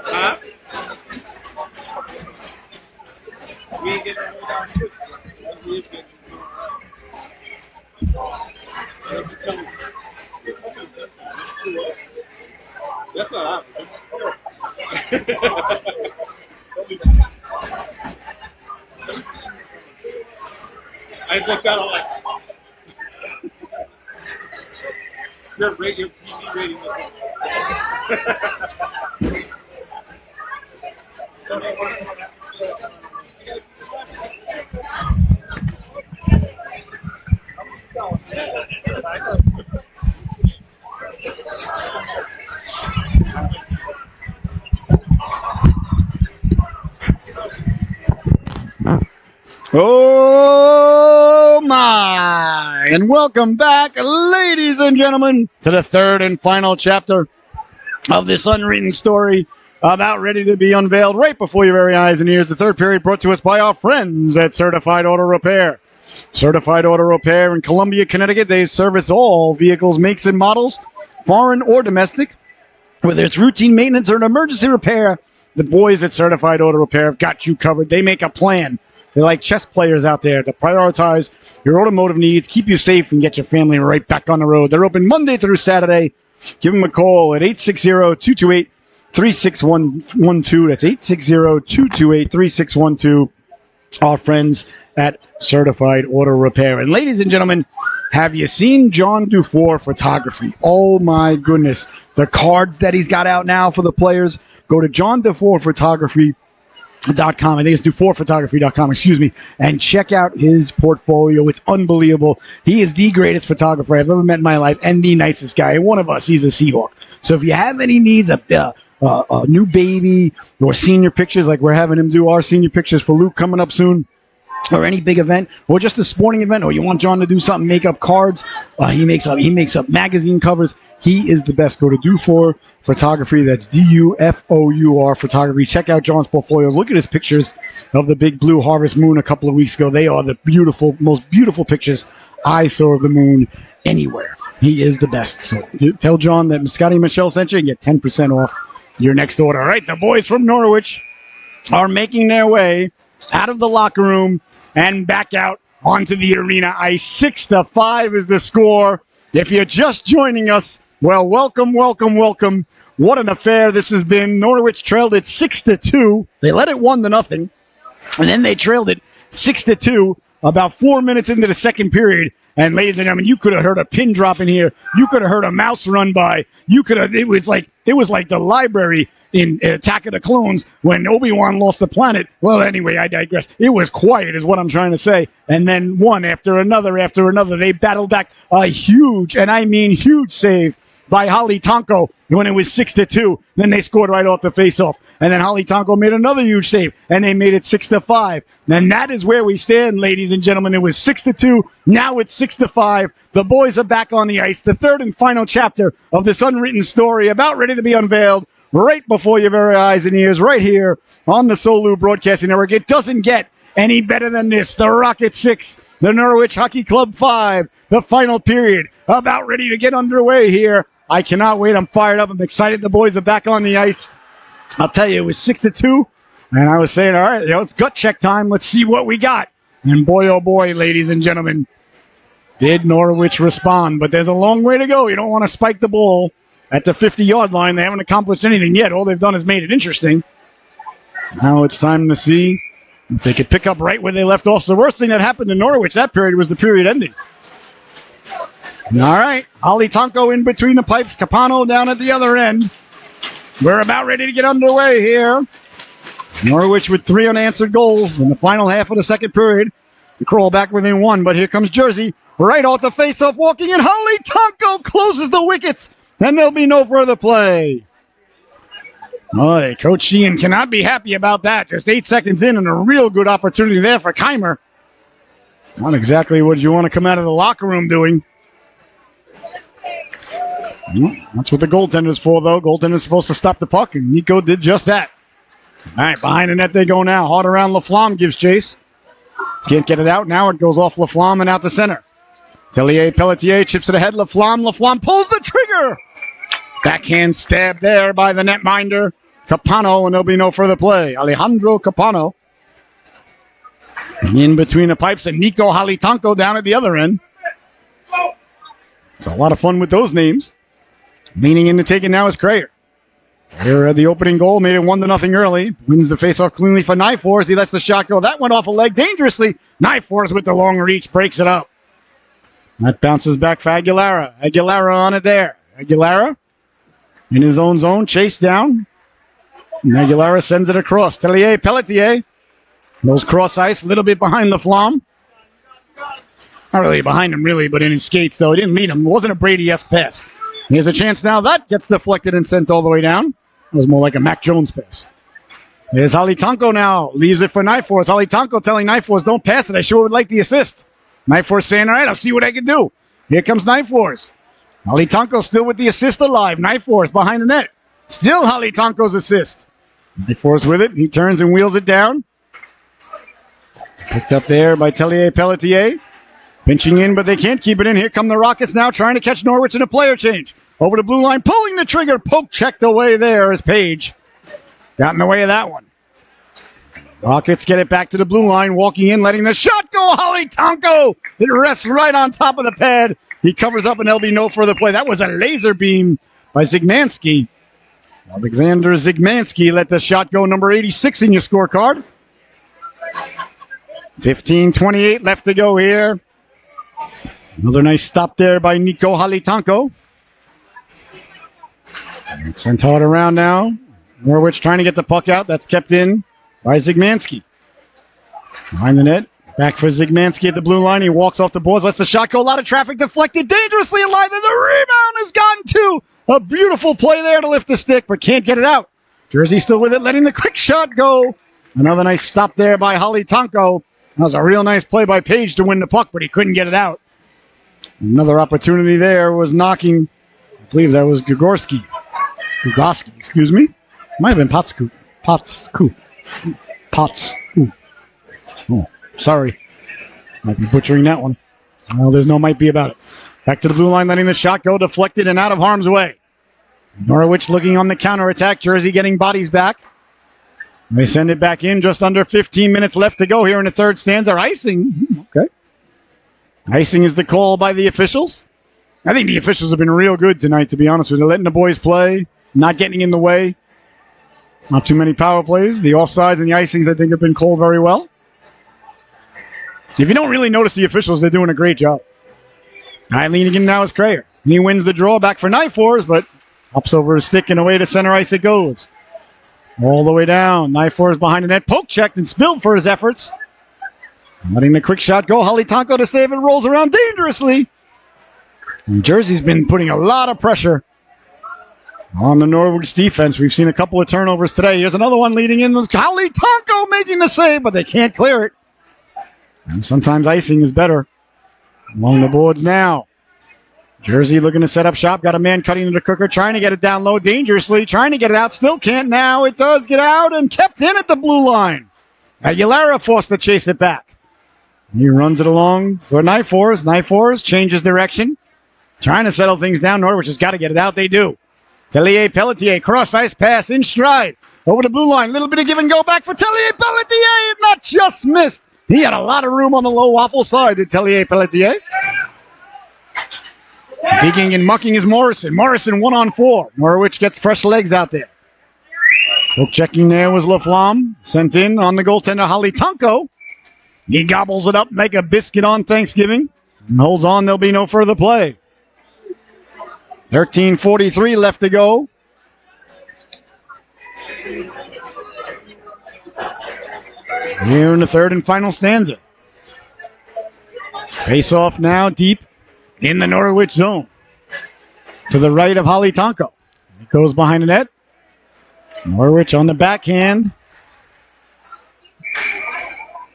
Huh? We ain't getting no down shit. That's not I looked out, I'm like, your PG rating was Oh my! And welcome back, ladies and gentlemen, to the third and final chapter of this unwritten story about ready to be unveiled right before your very eyes and ears. The third period brought to us by our friends at Certified Auto Repair. Certified Auto Repair in Columbia, Connecticut. They service all vehicles, makes and models, foreign or domestic. Whether it's routine maintenance or an emergency repair, the boys at Certified Auto Repair have got you covered. They make a plan. They're like chess players out there to prioritize your automotive needs, keep you safe, and get your family right back on the road. They're open Monday through Saturday. Give them a call at 860-228-3612. That's 860-228-3612. Our friends at Certified Auto Repair. And ladies and gentlemen, have you seen John Dufour photography? Oh my goodness. The cards that he's got out now for the players. Go to JohnDufourPhotography.com. I think it's DufourPhotography.com, and check out his portfolio. It's unbelievable. He is the greatest photographer I've ever met in my life and the nicest guy. One of us, he's a Seahawk. So if you have any needs, a new baby or senior pictures, like we're having him do our senior pictures for Luke coming up soon, or any big event, or just a sporting event, or you want John to do something, make up cards, he makes up magazine covers. He is the best. Go to Dufour Photography. That's DUFOUR Photography. Check out John's portfolio. Look at his pictures of the big blue harvest moon a couple of weeks ago. They are the most beautiful pictures I saw of the moon anywhere. He is the best. So tell John that Scotty and Michelle sent you and get 10% off your next order. All right, the boys from Norwich are making their way out of the locker room and back out onto the arena ice. 6-5 is the score. If you're just joining us, well, welcome. What an affair this has been. Norwich trailed it 6-2. They led it 1-0, and then they trailed it 6-2 about 4 minutes into the second period. And ladies and gentlemen, you could have heard a pin drop in here. You could have heard a mouse run by. It was like the library in Attack of the Clones when Obi-Wan lost the planet. Well, anyway, I digress. It was quiet is what I'm trying to say. And then one after another, they battled back a huge, and I mean huge save by Holly Tonko when it was 6-2. Then they scored right off the faceoff. And then Holly Tonko made another huge save, and they made it 6-5. And that is where we stand, ladies and gentlemen. It was 6-2. Now it's 6-5. The boys are back on the ice. The third and final chapter of this unwritten story about ready to be unveiled right before your very eyes and ears, right here on the Solu Broadcasting Network. It doesn't get any better than this. The Rocket 6, the Norwich Hockey Club 5, the final period about ready to get underway here. I cannot wait. I'm fired up. I'm excited. The boys are back on the ice. I'll tell you, it was 6-2, and I was saying, all right, it's gut check time. Let's see what we got. And boy, oh boy, ladies and gentlemen, did Norwich respond. But there's a long way to go. You don't want to spike the ball at the 50-yard line. They haven't accomplished anything yet. All they've done is made it interesting. Now it's time to see if they could pick up right where they left off. So the worst thing that happened in Norwich that period was the period ending. All right, Holly Tonko in between the pipes. Capano down at the other end. We're about ready to get underway here. Norwich with 3 unanswered goals in the final half of the second period. To crawl back within 1, but here comes Jersey. Right off the face-off, walking in. Holly Tonko closes the wickets, and there'll be no further play. Boy, Coach Sheehan cannot be happy about that. Just 8 seconds in and a real good opportunity there for Keimer. Not exactly what you want to come out of the locker room doing. That's what the goaltender's for, though. Goaltender's supposed to stop the puck, and Nico did just that. All right, behind the net they go now. Hard around Laflamme gives chase. Can't get it out. Now it goes off Laflamme and out to center. Tellier Pelletier chips it ahead. Laflamme pulls the trigger. Backhand stab there by the netminder. Capano, and there'll be no further play. Alejandro Capano. In between the pipes, and Nico Halitanko down at the other end. It's a lot of fun with those names. Leaning in to take it now is Crayer. Here at the opening goal, made it 1-0 early. Wins the faceoff cleanly for Nyfors. He lets the shot go. That went off a leg dangerously. Nyfors with the long reach breaks it up. That bounces back for Aguilera. Aguilera on it there. Aguilera in his own zone, chased down. And Aguilera sends it across. Tellier Pelletier. Goes cross ice, a little bit behind Laflamme. Not really behind him, really, but in his skates, though. He didn't lead him. It wasn't a Brady-esque pass. Here's a chance now. That gets deflected and sent all the way down. It was more like a Mac Jones pass. There's Halitanko now. Leaves it for Nyfors. Halitanko telling Nyfors, don't pass it. I sure would like the assist. Nyfors saying, all right, I'll see what I can do. Here comes Nyfors. Halitanko still with the assist alive. Nyfors behind the net. Still Halitanko's assist. Nyfors with it. He turns and wheels it down. Picked up there by Tellier Pelletier. Pinching in, but they can't keep it in. Here come the Rockets now, trying to catch Norwich in a player change. Over the blue line, pulling the trigger. Poke checked away there as Page got in the way of that one. Rockets get it back to the blue line, walking in, letting the shot go. Halitanko! It rests right on top of the pad. He covers up, and there'll be no further play. That was a laser beam by Zygmanski. Alexander Zygmanski let the shot go, number 86 in your scorecard. 15:28 left to go here. Another nice stop there by Nico Halitanko. Sent hard around now. Norwich trying to get the puck out. That's kept in by Zygmanski. Behind the net. Back for Zygmanski at the blue line. He walks off the boards. Lets the shot go. A lot of traffic deflected. Dangerously alive. And the rebound has gotten to. A beautiful play there to lift the stick, but can't get it out. Jersey still with it, letting the quick shot go. Another nice stop there by Halitanko. That was a real nice play by Page to win the puck, but he couldn't get it out. Another opportunity there was knocking. I believe that was Gogoski, excuse me. Might have been Potsku. Oh, sorry. Might be butchering that one. Well, there's no might be about it. Back to the blue line, letting the shot go, deflected and out of harm's way. Norwich looking on the counterattack. Jersey getting bodies back. They send it back in. Just under 15 minutes left to go here in the third stanza. Icing. Okay. Icing is the call by the officials. I think the officials have been real good tonight, to be honest with you. Letting the boys play, not getting in the way. Not too many power plays. The offsides and the icings, I think, have been called very well. If you don't really notice the officials, they're doing a great job. Leaning in now is Crayer. He wins the draw back for Nyfors, but hops over his stick and away to center ice it goes. All the way down. Nyfors behind the net. Poke checked and spilled for his efforts. Letting the quick shot go. Halitanko to save it. Rolls around dangerously. And Jersey's been putting a lot of pressure on the Norwich defense. We've seen a couple of turnovers today. Here's another one leading in. Halitanko making the save, but they can't clear it. And sometimes icing is better. Along the boards now. Jersey looking to set up shop. Got a man cutting into the cooker, trying to get it down low dangerously, trying to get it out. Still can't now. It does get out and kept in at the blue line. Aguilera forced to chase it back. He runs it along for Nyfors. Nyfors changes direction. Trying to settle things down. Norwich has got to get it out. They do. Tellier Pelletier, cross ice pass in stride. Over the blue line. Little bit of give and go back for Tellier Pelletier. Not just missed. He had a lot of room on the low waffle side, did Tellier Pelletier. Digging and mucking is Morrison. Morrison 1-on-4. Norwich gets fresh legs out there. Poke checking there was Laflamme. Sent in on the goaltender Halitanko. He gobbles it up, make a biscuit on Thanksgiving. And holds on, there'll be no further play. 13:43 left to go. Here in the third and final stanza. Face off now deep in the Norwich zone. To the right of Halitanko. It goes behind the net. Norwich on the backhand.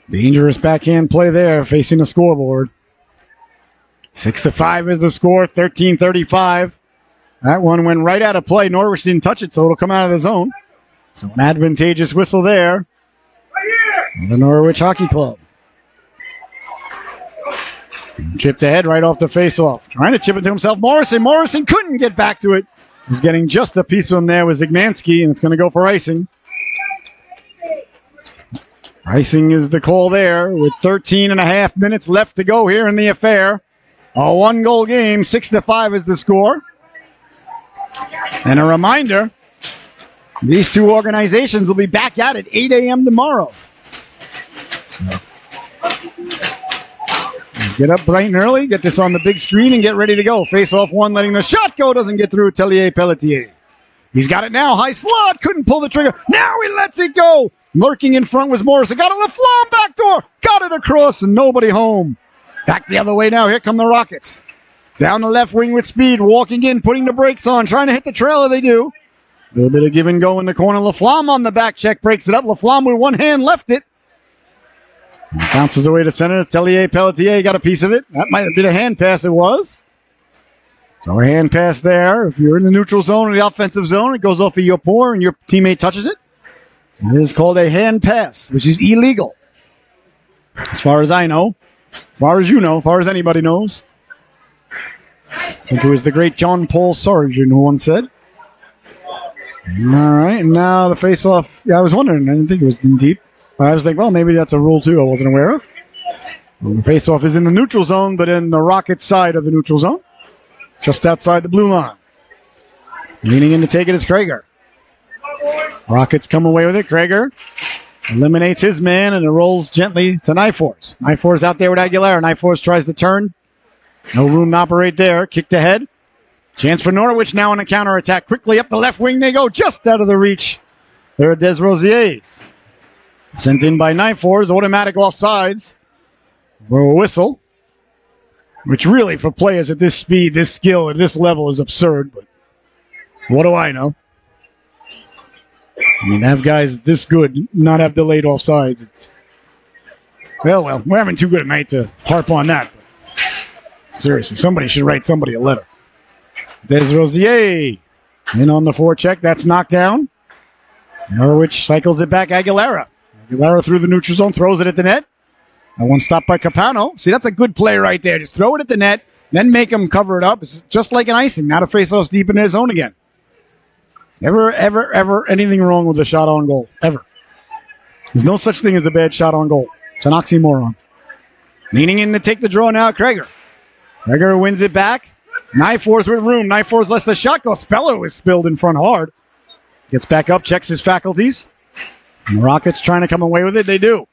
Dangerous backhand play there facing the scoreboard. 6-5 is the score. 13:35. That one went right out of play. Norwich didn't touch it, so it'll come out of the zone. So an advantageous whistle there. The Norwich Hockey Club. Chipped ahead right off the face-off. Trying to chip it to himself. Morrison couldn't get back to it. He's getting just a piece of him there with Zygmanski, and it's going to go for icing. Icing is the call there with 13 and a half minutes left to go here in the affair. A one-goal game, 6-5 is the score. And a reminder, these two organizations will be back at it 8 a.m. tomorrow. Get up bright and early, get this on the big screen, and get ready to go. Face off one, letting the shot go, doesn't get through. Tellier Pelletier. He's got it now. High slot, couldn't pull the trigger. Now he lets it go. Lurking in front was Morrison. Got a LaFlamme backdoor. Got it across, and nobody home. Back the other way now. Here come the Rockets. Down the left wing with speed, walking in, putting the brakes on, trying to hit the trailer. They do. A little bit of give and go in the corner. LaFlamme on the back check, breaks it up. LaFlamme with one hand left it. Bounces away to center. Tellier Pelletier got a piece of it. That might have been a hand pass. It was. So a hand pass there. If you're in the neutral zone or the offensive zone, it goes off of your paw and your teammate touches it. It is called a hand pass, which is illegal. As far as I know. As far as you know. As far as anybody knows. I think it was the great John Paul Sargent who once said. All right, and now the face-off. Yeah, I was wondering. I didn't think it was in deep. I was like, well, maybe that's a rule, too. I wasn't aware of. Well, the face-off is in the neutral zone, but in the Rockets side of the neutral zone. Just outside the blue line. Leaning in to take it is Krager. Rockets come away with it. Krager eliminates his man, and it rolls gently to Nyfors. Nyfors out there with Aguilera. Nyfors tries to turn. No room to operate there. Kicked ahead. Chance for Norwich now on a counterattack. Quickly up the left wing they go, just out of the reach. There are Desrosiers. Sent in by Nyfors, automatic offsides. For a whistle. Which really, for players at this speed, this skill, at this level is absurd. But what do I know? I mean, have guys this good not have delayed offsides. It's, well, we're having too good a night to harp on that. But seriously, somebody should write somebody a letter. Desrosiers in on the forecheck. That's knocked down. Norwich cycles it back. Aguilera through the neutral zone, throws it at the net. That one stopped by Capano. See, that's a good play right there. Just throw it at the net, then make them cover it up. It's just like an icing. Now to face off deep in their zone again. Ever anything wrong with a shot on goal. Ever. There's no such thing as a bad shot on goal. It's an oxymoron. Leaning in to take the draw now, Krager. Krager wins it back. Nyfors with room. Nyfors lets the shot go. Speller was spilled in front hard. Gets back up, checks his faculties. And the Rockets trying to come away with it. They do.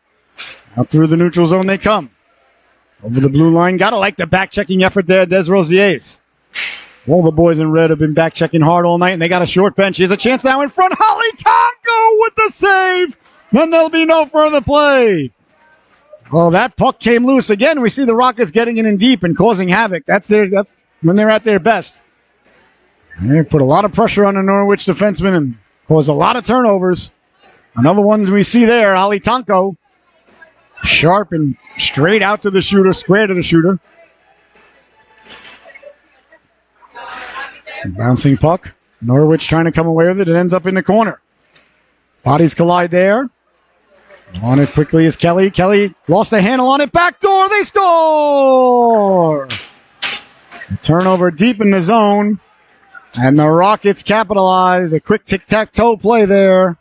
Out through the neutral zone they come. Over the blue line. Gotta like the back-checking effort there, Desrosiers. All the boys in red have been back-checking hard all night, and they got a short bench. Here's a chance now in front. Holly Tonko with the save. Then there'll be no further play. Well, that puck came loose again. We see the Rockets getting it in deep and causing havoc. That's when they're at their best. They put a lot of pressure on the Norwich defenseman and caused a lot of turnovers. Another one we see there, Ali Tonko. Sharp and straight out to the shooter, square to the shooter. Bouncing puck. Norwich trying to come away with it. It ends up in the corner. Bodies collide there. On it quickly is Kelly. Kelly lost the handle on it. Backdoor. They score! A turnover deep in the zone. And the Rockets capitalize. A quick tic-tac-toe play there.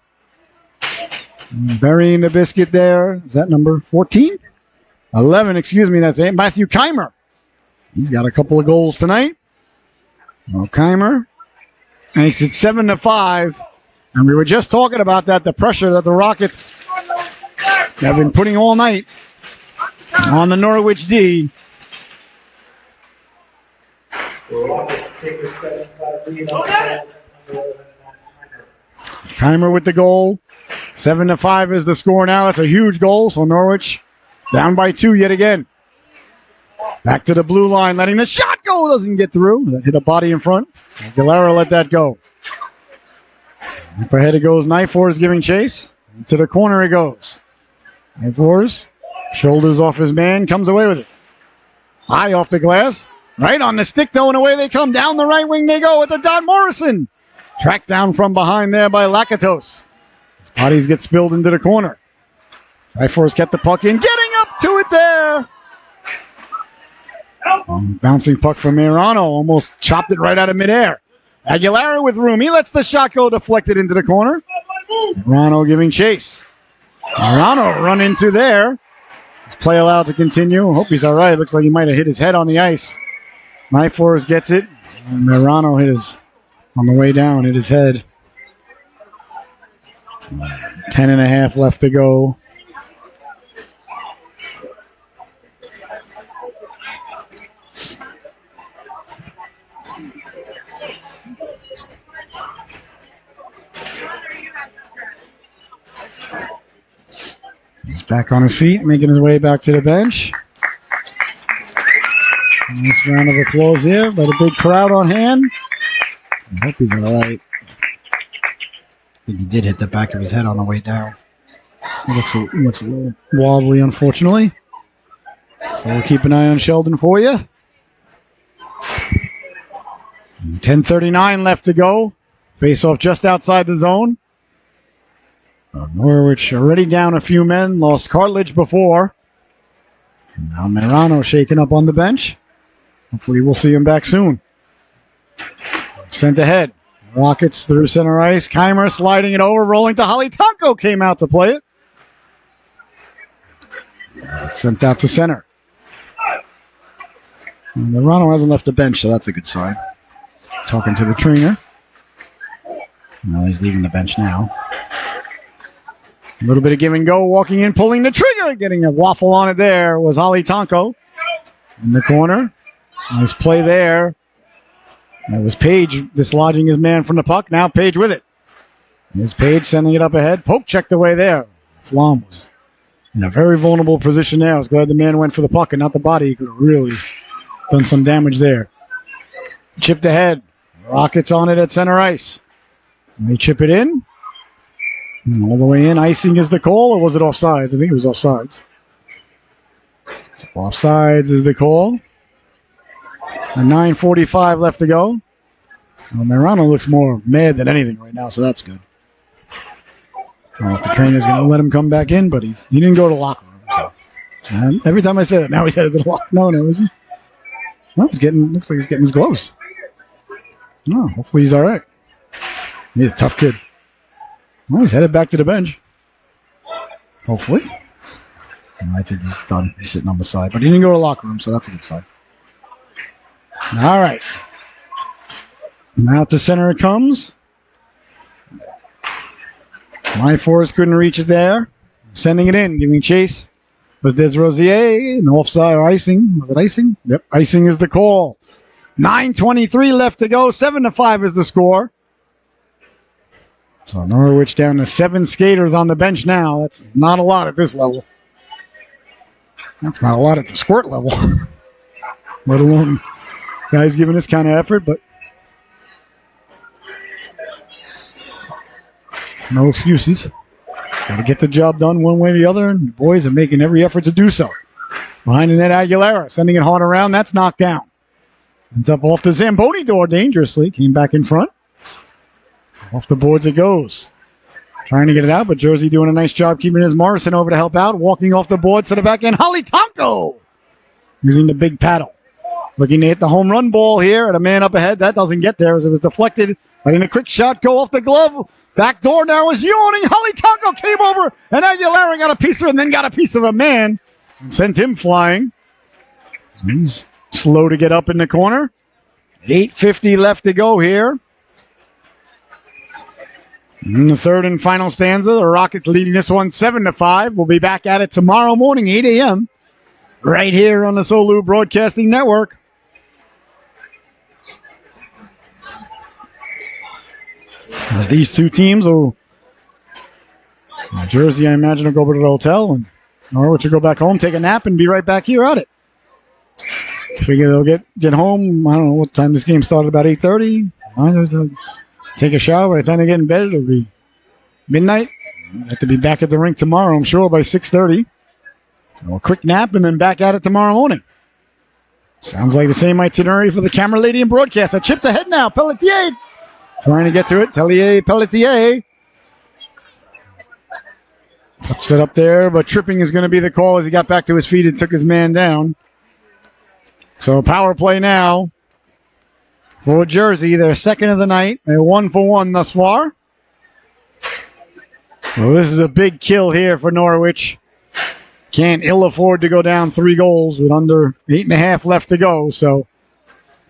Burying the biscuit there. Is that number 14? 11, excuse me. That's it. Matthew Keimer. He's got a couple of goals tonight. Well, Keimer makes it 7-5. And we were just talking about that, the pressure that the Rockets have been putting all night on the Norwich D. The Rockets take a 7-5 lead on the Keimer with the goal. 7-5 is the score now. That's a huge goal. So Norwich down by 2 yet again. Back to the blue line, letting the shot go. Doesn't get through. That hit a body in front. Aguilera let that go. Up ahead it goes. Nyfors giving chase. To the corner it goes. Nyfors shoulders off his man. Comes away with it. High off the glass. Right on the stick though, and away they come. Down the right wing they go with the Don Morrison. Tracked down from behind there by Lakatos. His bodies get spilled into the corner. Nyfors kept the puck in. Getting up to it there. Bouncing puck from Mirano, almost chopped it right out of midair. Aguilera with room. He lets the shot go, deflected into the corner. Mirano giving chase. Mirano run into there. His play allowed to continue. Hope he's all right. Looks like he might have hit his head on the ice. Nyforce gets it. And Mirano hit his, on the way down, hit his head. 10.5 left to go. He's back on his feet, making his way back to the bench. Nice round of applause here by the big crowd on hand. I hope he's all right. I think he did hit the back of his head on the way down. It looks a little wobbly, unfortunately. So we'll keep an eye on Sheldon for you. 10:39 left to go. Face off just outside the zone. Norwich already down a few men. Lost Cartledge before. Now Mirano shaking up on the bench. Hopefully we'll see him back soon. Sent ahead. Rockets through center ice. Keimer sliding it over, rolling to Holly Tonko. Came out to play it. Sent out to center. And Mirano hasn't left the bench, so that's a good sign. Talking to the trainer. Well, he's leaving the bench now. A little bit of give and go, walking in, pulling the trigger, getting a waffle on it there was Holly Tonko in the corner. Nice play there. That was Page dislodging his man from the puck. Now Page with it. Here's Page sending it up ahead. Poke checked away there. Flom was in a very vulnerable position there. I was glad the man went for the puck and not the body. He could have really done some damage there. Chipped ahead. Rockets on it at center ice. And they chip it in. And all the way in. Icing is the call, or was it offsides? I think it was offsides. So offsides is the call. And 9:45 left to go. Well, Mirano looks more mad than anything right now, so that's good. I don't know if the trainer's going to let him come back in, but he didn't go to the locker room. So. And every time I said it, now he's headed to the locker room. No, is he? Well, looks like he's getting his gloves. No, hopefully he's all right. He's a tough kid. Well, he's headed back to the bench. Hopefully. And I think he's done. He's sitting on the side. But he didn't go to the locker room, so that's a good sign. All right. Now to center it comes. Nyforce couldn't reach it there. Sending it in, giving chase was Desrosiers. An offside or icing. Was it icing? Yep, icing is the call. 9:23 left to go. 7-5 is the score. So Norwich down to 7 skaters on the bench now. That's not a lot at this level. That's not a lot at the squirt level. Let alone guys giving this kind of effort, but no excuses. Got to get the job done one way or the other, and the boys are making every effort to do so. Behind the net, Aguilera sending it hard around. That's knocked down. Ends up off the Zamboni door dangerously. Came back in front. Off the boards it goes. Trying to get it out, but Jersey doing a nice job keeping his Morrison over to help out. Walking off the boards to the back end. Holly Tonko using the big paddle. Looking to hit the home run ball here at a man up ahead. That doesn't get there as it was deflected. But in a quick shot, go off the glove. Back door now is yawning. Holly Tonko came over, and Aguilera got a piece of it and then got a piece of a man. And sent him flying. He's slow to get up in the corner. 8:50 left to go here. In the third and final stanza, the Rockets leading this one 7-5. We'll be back at it tomorrow morning, 8 a.m. right here on the Solu Broadcasting Network. As these two teams will, Jersey, I imagine, will go over to the hotel, and Norwich will go back home, take a nap, and be right back here at it. Figure they'll get home. I don't know what time this game started, about 8:30. Take a shower. By the time they get in bed, it'll be midnight. Have to be back at the rink tomorrow, I'm sure, by 6:30. So a quick nap and then back at it tomorrow morning. Sounds like the same itinerary for the camera lady and broadcaster. Chipped ahead now. Pelletier trying to get to it. Pelletier. Puts it up there, but tripping is going to be the call as he got back to his feet and took his man down. So power play now for Jersey. They're second of the night. They're 1 for 1 thus far. Well, this is a big kill here for Norwich. Can't ill afford to go down 3 goals with under 8.5 left to go. So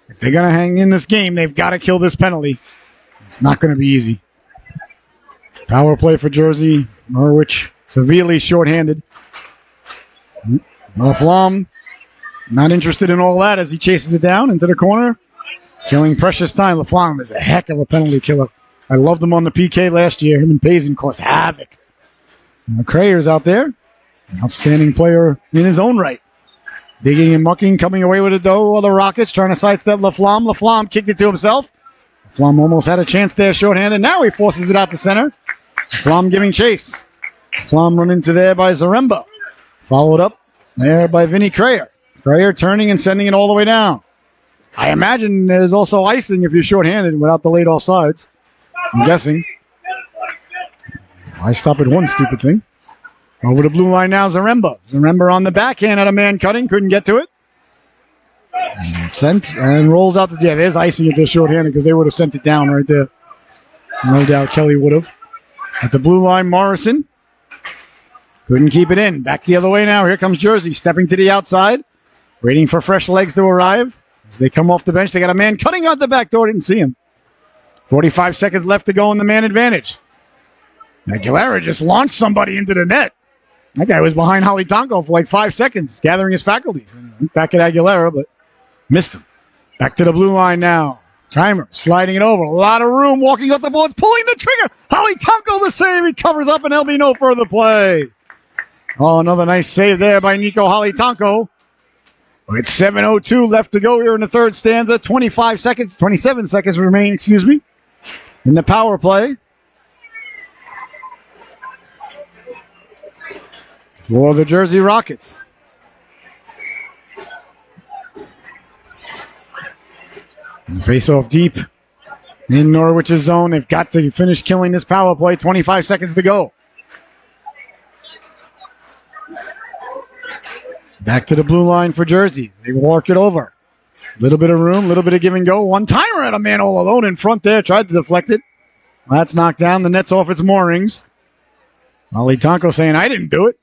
if they're going to hang in this game, they've got to kill this penalty. It's not going to be easy. Power play for Jersey. Norwich severely shorthanded. Laflamme not interested in all that as he chases it down into the corner. Killing precious time. Laflamme is a heck of a penalty killer. I loved him on the PK last year. Him and Payson caused havoc. Crayer's out there. An outstanding player in his own right. Digging and mucking, coming away with it though. The Rockets trying to sidestep Laflamme. Laflamme kicked it to himself. Laflamme almost had a chance there, shorthanded. Now he forces it out to center. Laflamme giving chase. Laflamme run into there by Zaremba. Followed up there by Vinny Crayer. Crayer turning and sending it all the way down. I imagine there's also icing if you're shorthanded without the late offsides. I'm guessing. I stop at one stupid thing. Over the blue line now, Zaremba. Zaremba on the backhand at a man cutting. Couldn't get to it. And sent and rolls out. Yeah, there's icing if they're shorthanded because they would have sent it down right there. No doubt Kelly would have. At the blue line, Morrison. Couldn't keep it in. Back the other way now. Here comes Jersey stepping to the outside. Waiting for fresh legs to arrive. As they come off the bench, they got a man cutting out the back door. Didn't see him. 45 seconds left to go in the man advantage. Aguilera just launched somebody into the net. That guy was behind Holly Tonko for like 5 seconds, gathering his faculties. Back at Aguilera, but missed him. Back to the blue line now. Timer sliding it over. A lot of room, walking up the boards, pulling the trigger. Holly Tonko the save. He covers up, and there'll be no further play. Oh, another nice save there by Nico Holly Tonko. It's 7:02 left to go here in the third stanza. 27 seconds remain, in the power play. For the Jersey Rockets. Face off deep in Norwich's zone. They've got to finish killing this power play. 25 seconds to go. Back to the blue line for Jersey. They walk it over. A little bit of room, a little bit of give and go. One timer at a man all alone in front there. Tried to deflect it. That's knocked down. The net's off its moorings. Holly Tonko saying, I didn't do it.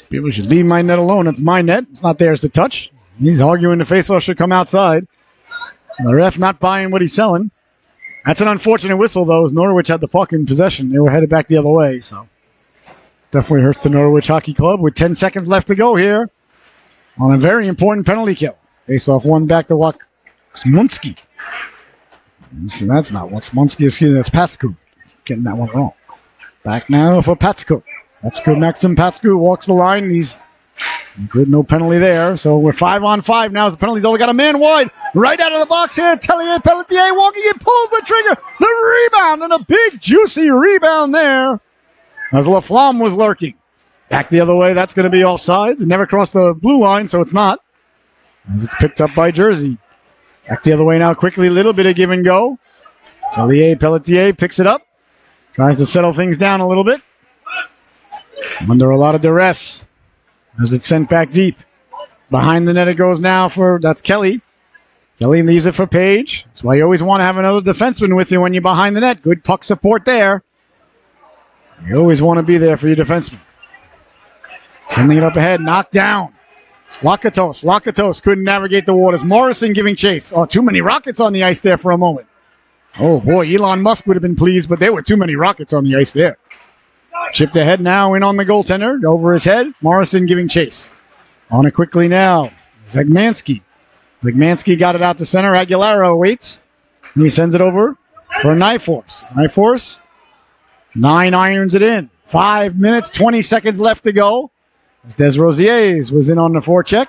People should leave my net alone. It's my net. It's not theirs to touch. He's arguing the faceoff should come outside. The ref not buying what he's selling. That's an unfortunate whistle, though, as Norwich had the puck in possession. They were headed back the other way, so definitely hurts the Norwich Hockey Club with 10 seconds left to go here on a very important penalty kill. Faceoff one back to Waksmunski. So that's not Waksmunski, excuse me, that's Patsku. Getting that one wrong. Back now for Patsku. Patsku, Maxim Patsku walks the line. He's good, no penalty there. So we're 5-on-5 now as the penalty's over. Got a man wide right out of the box here. Tellier Pelletier walking in, pulls the trigger. The rebound and a big juicy rebound there as Laflamme was lurking. Back the other way, that's going to be offsides. It never crossed the blue line, so it's not. As it's picked up by Jersey. Back the other way now quickly, a little bit of give and go. Tellier Pelletier picks it up. Tries to settle things down a little bit. Under a lot of duress as it's sent back deep. Behind the net it goes now that's Kelly. Kelly leaves it for Page. That's why you always want to have another defenseman with you when you're behind the net. Good puck support there. You always want to be there for your defenseman. Sending it up ahead, knocked down. Lakatos couldn't navigate the waters. Morrison giving chase. Oh, too many Rockets on the ice there for a moment. Oh boy, Elon Musk would have been pleased, but there were too many Rockets on the ice there. Chipped ahead now, in on the goaltender, over his head. Morrison giving chase. On it quickly now. Zegmanski got it out to center. Aguilera waits. And he sends it over for Nyforce. Nyforce, 9 irons it in. 5 minutes, 20 seconds left to go. As Des Rosiers was in on the forecheck.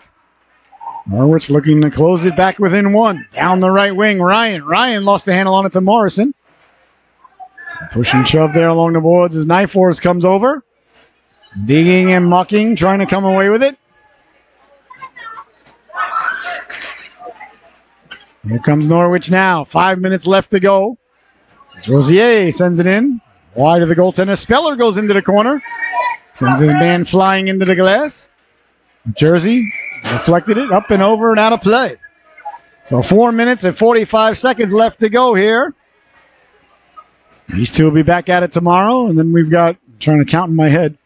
Norwich looking to close it back within 1. Down the right wing, Ryan. Ryan lost the handle on it to Morrison. Push and shove there along the boards as Nyforce comes over. Digging and mucking, trying to come away with it. Here comes Norwich now. 5 minutes left to go. Rosier sends it in. Wide of the goaltender. Speller goes into the corner. Sends his man flying into the glass. Jersey Deflected it up and over and out of play. So 4 minutes and 45 seconds left to go here. These two will be back at it tomorrow. And then we've got, I'm trying to count in my head,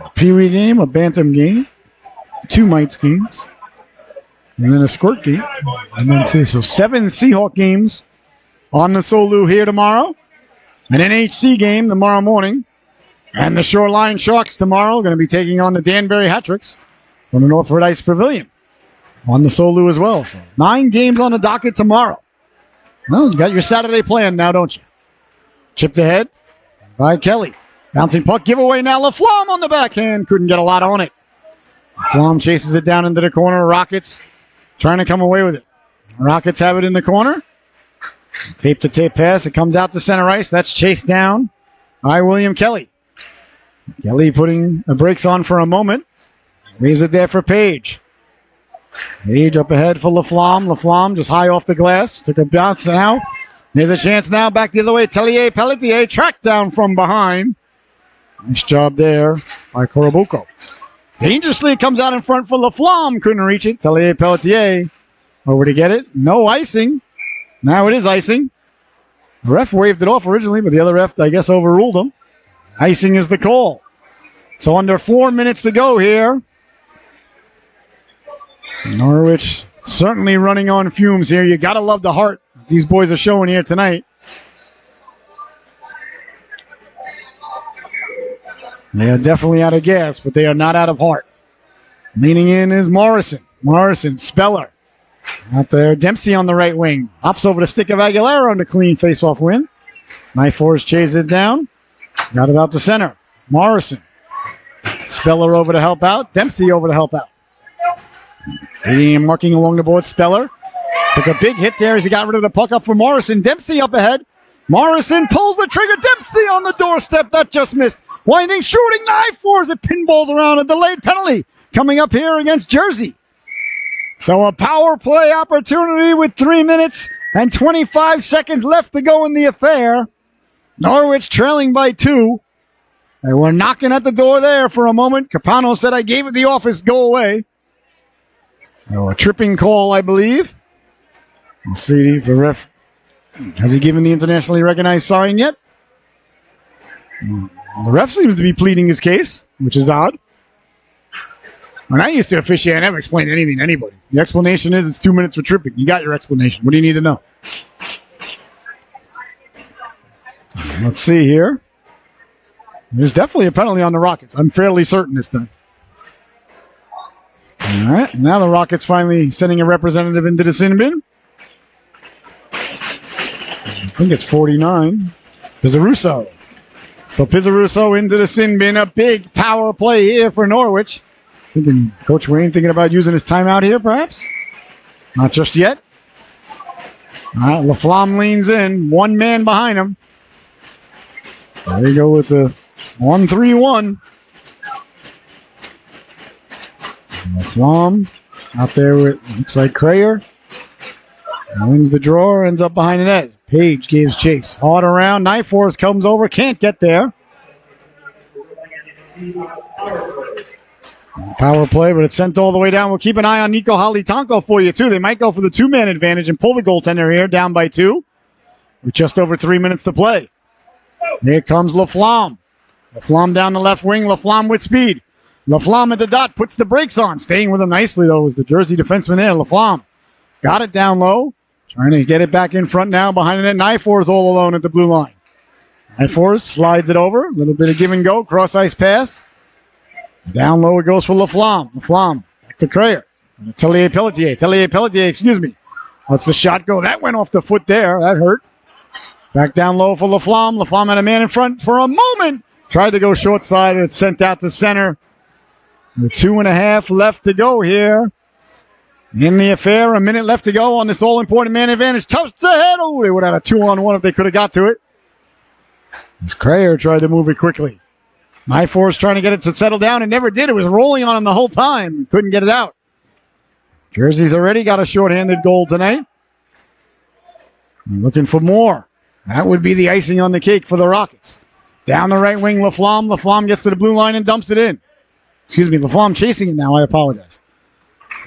a Pee-wee game, a Bantam game, 2 Mites games, and then a Squirt game. And then 2. So 7 Seahawk games on the Solu here tomorrow. An NHC game tomorrow morning. And the Shoreline Sharks tomorrow going to be taking on the Danbury Hat-Tricks from the Northwood Ice Pavilion on the Solu as well. So 9 games on the docket tomorrow. Well, you got your Saturday plan now, don't you? Chipped ahead by Kelly. Bouncing puck giveaway now. LaFlamme on the backhand. Couldn't get a lot on it. LaFlamme chases it down into the corner. Rockets trying to come away with it. Rockets have it in the corner. Tape to tape pass. It comes out to center ice. That's chased down by William Kelly. Kelly putting the brakes on for a moment. Leaves it there for Page. Page up ahead for LaFlamme. LaFlamme just high off the glass. Took a bounce now. There's a chance now. Back the other way. Tellier Pelletier tracked down from behind. Nice job there by Corobuco. Dangerously it comes out in front for LaFlamme. Couldn't reach it. Tellier Pelletier over to get it. No icing. Now it is icing. The ref waved it off originally, but the other ref, I guess, overruled him. Icing is the call. So under 4 minutes to go here. Norwich certainly running on fumes here. You got to love the heart these boys are showing here tonight. They are definitely out of gas, but they are not out of heart. Leaning in is Morrison. Morrison, Speller. Out there, Dempsey on the right wing. Hops over the stick of Aguilera on the clean face-off win. Knife Force chases it down. Got it out to center. Morrison. Speller over to help out. Dempsey over to help out. And marking along the board, Speller. Took a big hit there as he got rid of the puck up for Morrison. Dempsey up ahead. Morrison pulls the trigger. Dempsey on the doorstep. That just missed. Winding, shooting, Knife Force. It pinballs around. A delayed penalty coming up here against Jersey. So a power play opportunity with 3 minutes and 25 seconds left to go in the affair. Norwich trailing by 2. They were knocking at the door there for a moment. Capano said, I gave it the office, go away. Oh, a tripping call, I believe. We'll see if the ref, has he given the internationally recognized sign yet? The ref seems to be pleading his case, which is odd. When I used to officiate, I never explained anything to anybody. The explanation is it's 2 minutes for tripping. You got your explanation. What do you need to know? Let's see here. There's definitely a penalty on the Rockets. I'm fairly certain this time. All right. Now the Rockets finally sending a representative into the sin bin. I think it's 49. Pizzarusso. So Pizzarusso into the sin bin. A big power play here for Norwich. Coach Wayne thinking about using his timeout here, perhaps? Not just yet. All right, LaFlamme leans in. One man behind him. There you go with the 1-3-1. LaFlamme out there with, looks like Crayer. Wins the draw, ends up behind the net. Page gives chase. Hard around. Knife Force comes over, can't get there. Power play, but it's sent all the way down. We'll keep an eye on Nico Halitanko for you, too. They might go for the 2-man advantage and pull the goaltender here, down by 2. With just over 3 minutes to play. Here comes LaFlamme. LaFlamme down the left wing. LaFlamme with speed. LaFlamme at the dot, puts the brakes on. Staying with him nicely, though, is the Jersey defenseman there. LaFlamme got it down low. Trying to get it back in front now behind the net. Knife Force all alone at the blue line. Knife Force slides it over. A little bit of give and go. Cross ice pass. Down low it goes for LaFlamme. LaFlamme back to Crayer. Tellier Pelletier, excuse me. Lets the shot go. That went off the foot there. That hurt. Back down low for LaFlamme. LaFlamme had a man in front for a moment. Tried to go short side. It's sent out to center. With 2.5 left to go here in the affair. A minute left to go on this all-important man advantage. Touched ahead. Oh, they would have had a 2-on-1 if they could have got to it. As Crayer tried to move it quickly. Knife Force trying to get it to settle down and never did. It was rolling on him the whole time. Couldn't get it out. Jersey's already got a shorthanded goal tonight. Looking for more. That would be the icing on the cake for the Rockets. Down the right wing, LaFlamme. LaFlamme gets to the blue line and dumps it in. Excuse me, Laflamme chasing it now. I apologize.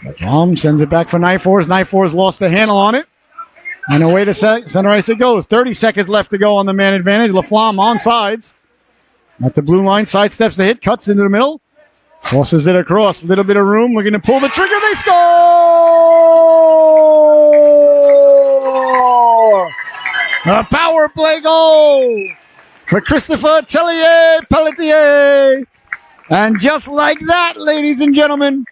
Laflamme sends it back for Nyfors. Nyfors lost the handle on it. And away to center ice it goes. 30 seconds left to go on the man advantage. Laflamme on sides. At the blue line, sidesteps the hit, cuts into the middle. Tosses it across. A little bit of room, looking to pull the trigger. They score! A power play goal for Christopher Pelletier. And just like that, ladies and gentlemen,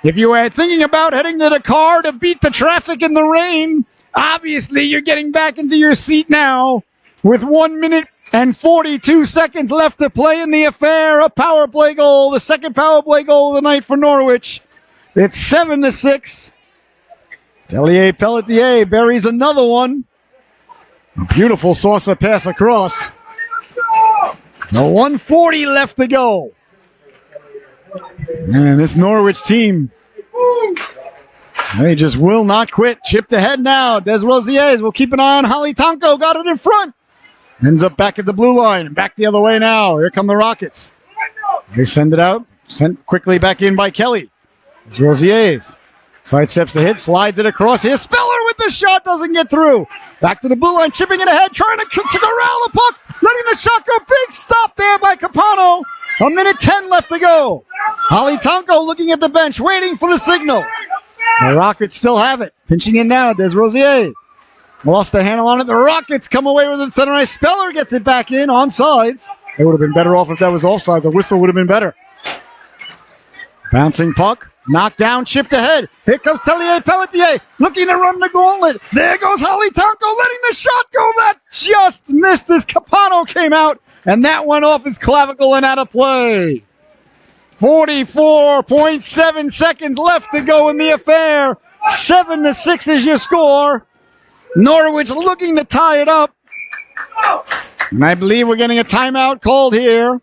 if you were thinking about heading to the car to beat the traffic in the rain, obviously you're getting back into your seat now with 1 minute and 42 seconds left to play in the affair. A power play goal, the second power play goal of the night for Norwich. It's 7-6. Pelletier buries another one. A beautiful saucer pass across. The 140 left to go. And this Norwich team, they just will not quit. Chipped ahead now. Des Rosiers will keep an eye on Holly Tonko. Got it in front. Ends up back at the blue line. Back the other way now. Here come the Rockets. They send it out. Sent quickly back in by Kelly. It's Rosiers. Sidesteps the hit. Slides it across. Here Speller with the shot. Doesn't get through. Back to the blue line. Chipping it ahead. Trying to corral the puck. Letting the shot go. Big stop there by Capano. 1:10 left to go. Holly Tonko looking at the bench. Waiting for the signal. The Rockets still have it. Pinching in now. Des Rosiers. Lost the handle on it. The Rockets come away with it. Center ice. Speller gets it back in on sides. They would have been better off if that was offsides. The whistle would have been better. Bouncing puck. Knocked down. Chipped ahead. Here comes Pelletier. Looking to run the gauntlet. There goes Holly Tonko letting the shot go. That just missed as Capano came out. And that went off his clavicle and out of play. 44.7 seconds left to go in the affair. 7-6 is your score. Norwich looking to tie it up. And I believe we're getting a timeout called here.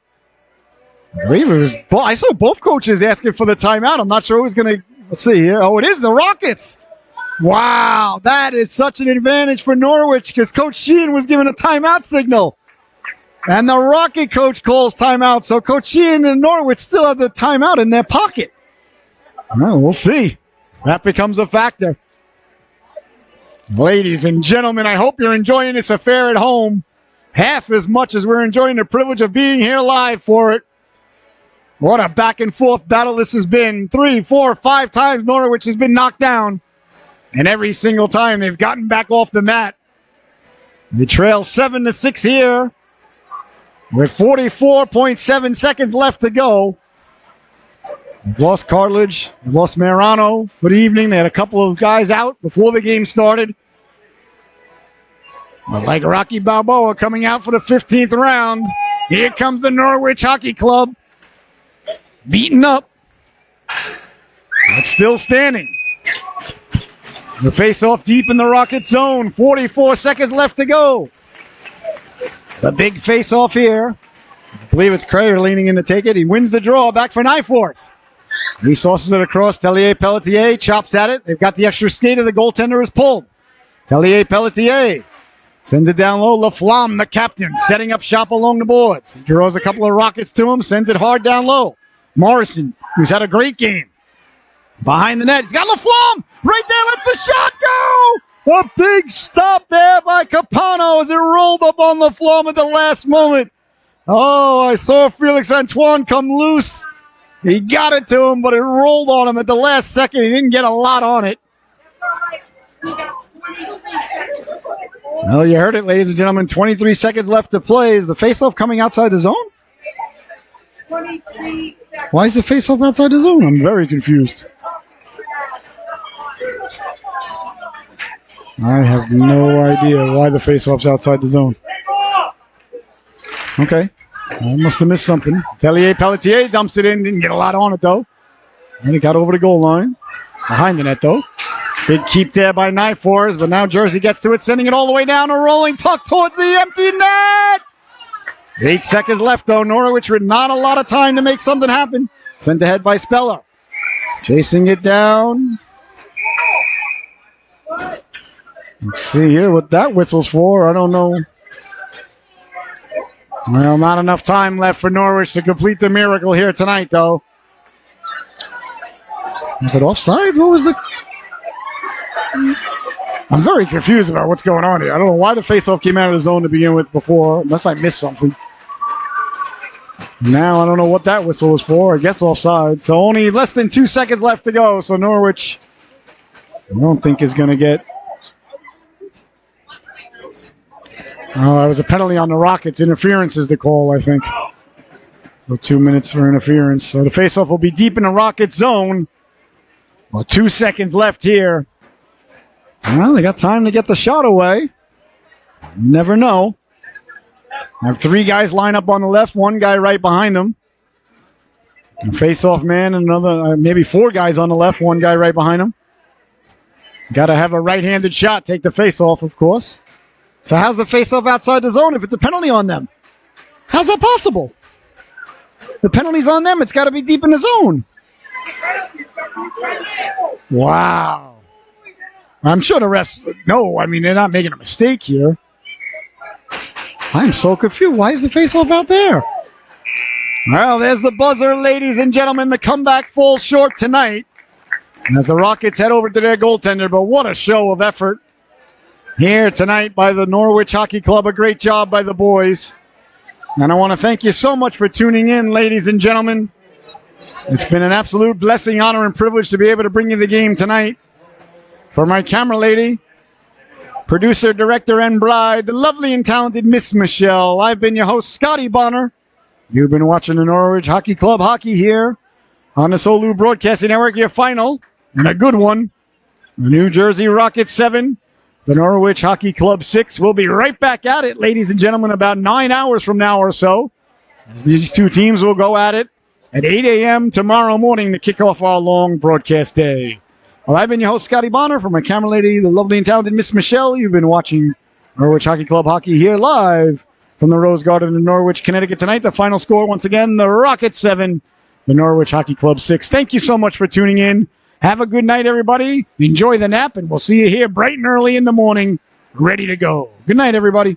I saw both coaches asking for the timeout. I'm not sure who's going to. Let's see here. Oh, it is the Rockets. Wow, that is such an advantage for Norwich because Coach Sheehan was given a timeout signal. And the Rocket coach calls timeout. So Coach Sheehan and Norwich still have the timeout in their pocket. Well, we'll see. That becomes a factor. Ladies and gentlemen, I hope you're enjoying this affair at home half as much as we're enjoying the privilege of being here live for it. What a back and forth battle this has been. 3, 4, 5 times Norwich has been knocked down. And every single time they've gotten back off the mat. They trail 7-6 here with 44.7 seconds left to go. They've lost Cartilage. They've lost Marano for the evening. They had a couple of guys out before the game started. But like Rocky Balboa coming out for the 15th round, here comes the Norwich Hockey Club. Beaten up, but still standing. The face-off deep in the Rocket zone. 44 seconds left to go. The big face-off here. I believe it's Crayer leaning in to take it. He wins the draw. Back for Nyfors. He sauces it across. Pelletier chops at it. They've got the extra skater. The goaltender is pulled. Pelletier sends it down low. Laflamme, the captain, setting up shop along the boards. He draws a couple of Rockets to him. Sends it hard down low. Morrison, who's had a great game. Behind the net. He's got Laflamme. Right there. Lets the shot go. A big stop there by Capano as it rolled up on Laflamme at the last moment. Oh, I saw Felix Antoine come loose. He got it to him, but it rolled on him at the last second. He didn't get a lot on it. Well, you heard it, ladies and gentlemen. 23 seconds left to play. Is the faceoff coming outside the zone? 23 seconds. Why is the faceoff outside the zone? I'm very confused. I have no idea why the faceoff's outside the zone. Okay. I must have missed something. Pelletier dumps it in. Didn't get a lot on it, though. And he got over the goal line. Behind the net, though. Big keep there by Nyfors, but now Jersey gets to it, sending it all the way down. A rolling puck towards the empty net. 8 seconds left, though. Norwich with not a lot of time to make something happen. Sent ahead by Speller. Chasing it down. Let's see here what that whistle's for. I don't know. Well, not enough time left for Norwich to complete the miracle here tonight, though. Was it offsides? What was the... I'm very confused about what's going on here. I don't know why the faceoff came out of the zone to begin with before, unless I missed something. Now I don't know what that whistle was for. I guess offside. So only less than 2 seconds left to go. So Norwich, I don't think is going to get... Oh, that was a penalty on the Rockets. Interference is the call, I think. So 2 minutes for interference. So the faceoff will be deep in the Rockets zone. Well, 2 seconds left here. Well, they got time to get the shot away. You never know. I have 3 guys line up on the left, 1 guy right behind them. A face-off man, and another, maybe 4 guys on the left, 1 guy right behind them. Got to have a right-handed shot, take the face-off, of course. So how's the face-off outside the zone if it's a penalty on them? How's that possible? The penalty's on them. It's got to be deep in the zone. Wow. I'm sure the refs, no, I mean, they're not making a mistake here. I'm so confused. Why is the face-off out there? Well, there's the buzzer, ladies and gentlemen. The comeback falls short tonight as the Rockets head over to their goaltender. But what a show of effort here tonight by the Norwich Hockey Club. A great job by the boys. And I want to thank you so much for tuning in, ladies and gentlemen. It's been an absolute blessing, honor, and privilege to be able to bring you the game tonight. For my camera lady, producer, director, and bride, the lovely and talented Miss Michelle, I've been your host, Scotty Bonner. You've been watching the Norwich Hockey Club hockey here on the Solu Broadcasting Network. Your final, and a good one, the New Jersey Rockets 7, the Norwich Hockey Club 6. We'll be right back at it, ladies and gentlemen, about 9 hours from now or so, as these 2 teams will go at it at 8 a.m. tomorrow morning to kick off our long broadcast day. Well, I've been your host, Scotty Bonner. For my camera lady, the lovely and talented Miss Michelle, you've been watching Norwich Hockey Club hockey here live from the Rose Garden in Norwich, Connecticut tonight. The final score, once again, the Rockets 7, the Norwich Hockey Club 6. Thank you so much for tuning in. Have a good night, everybody. Enjoy the nap, and we'll see you here bright and early in the morning, ready to go. Good night, everybody.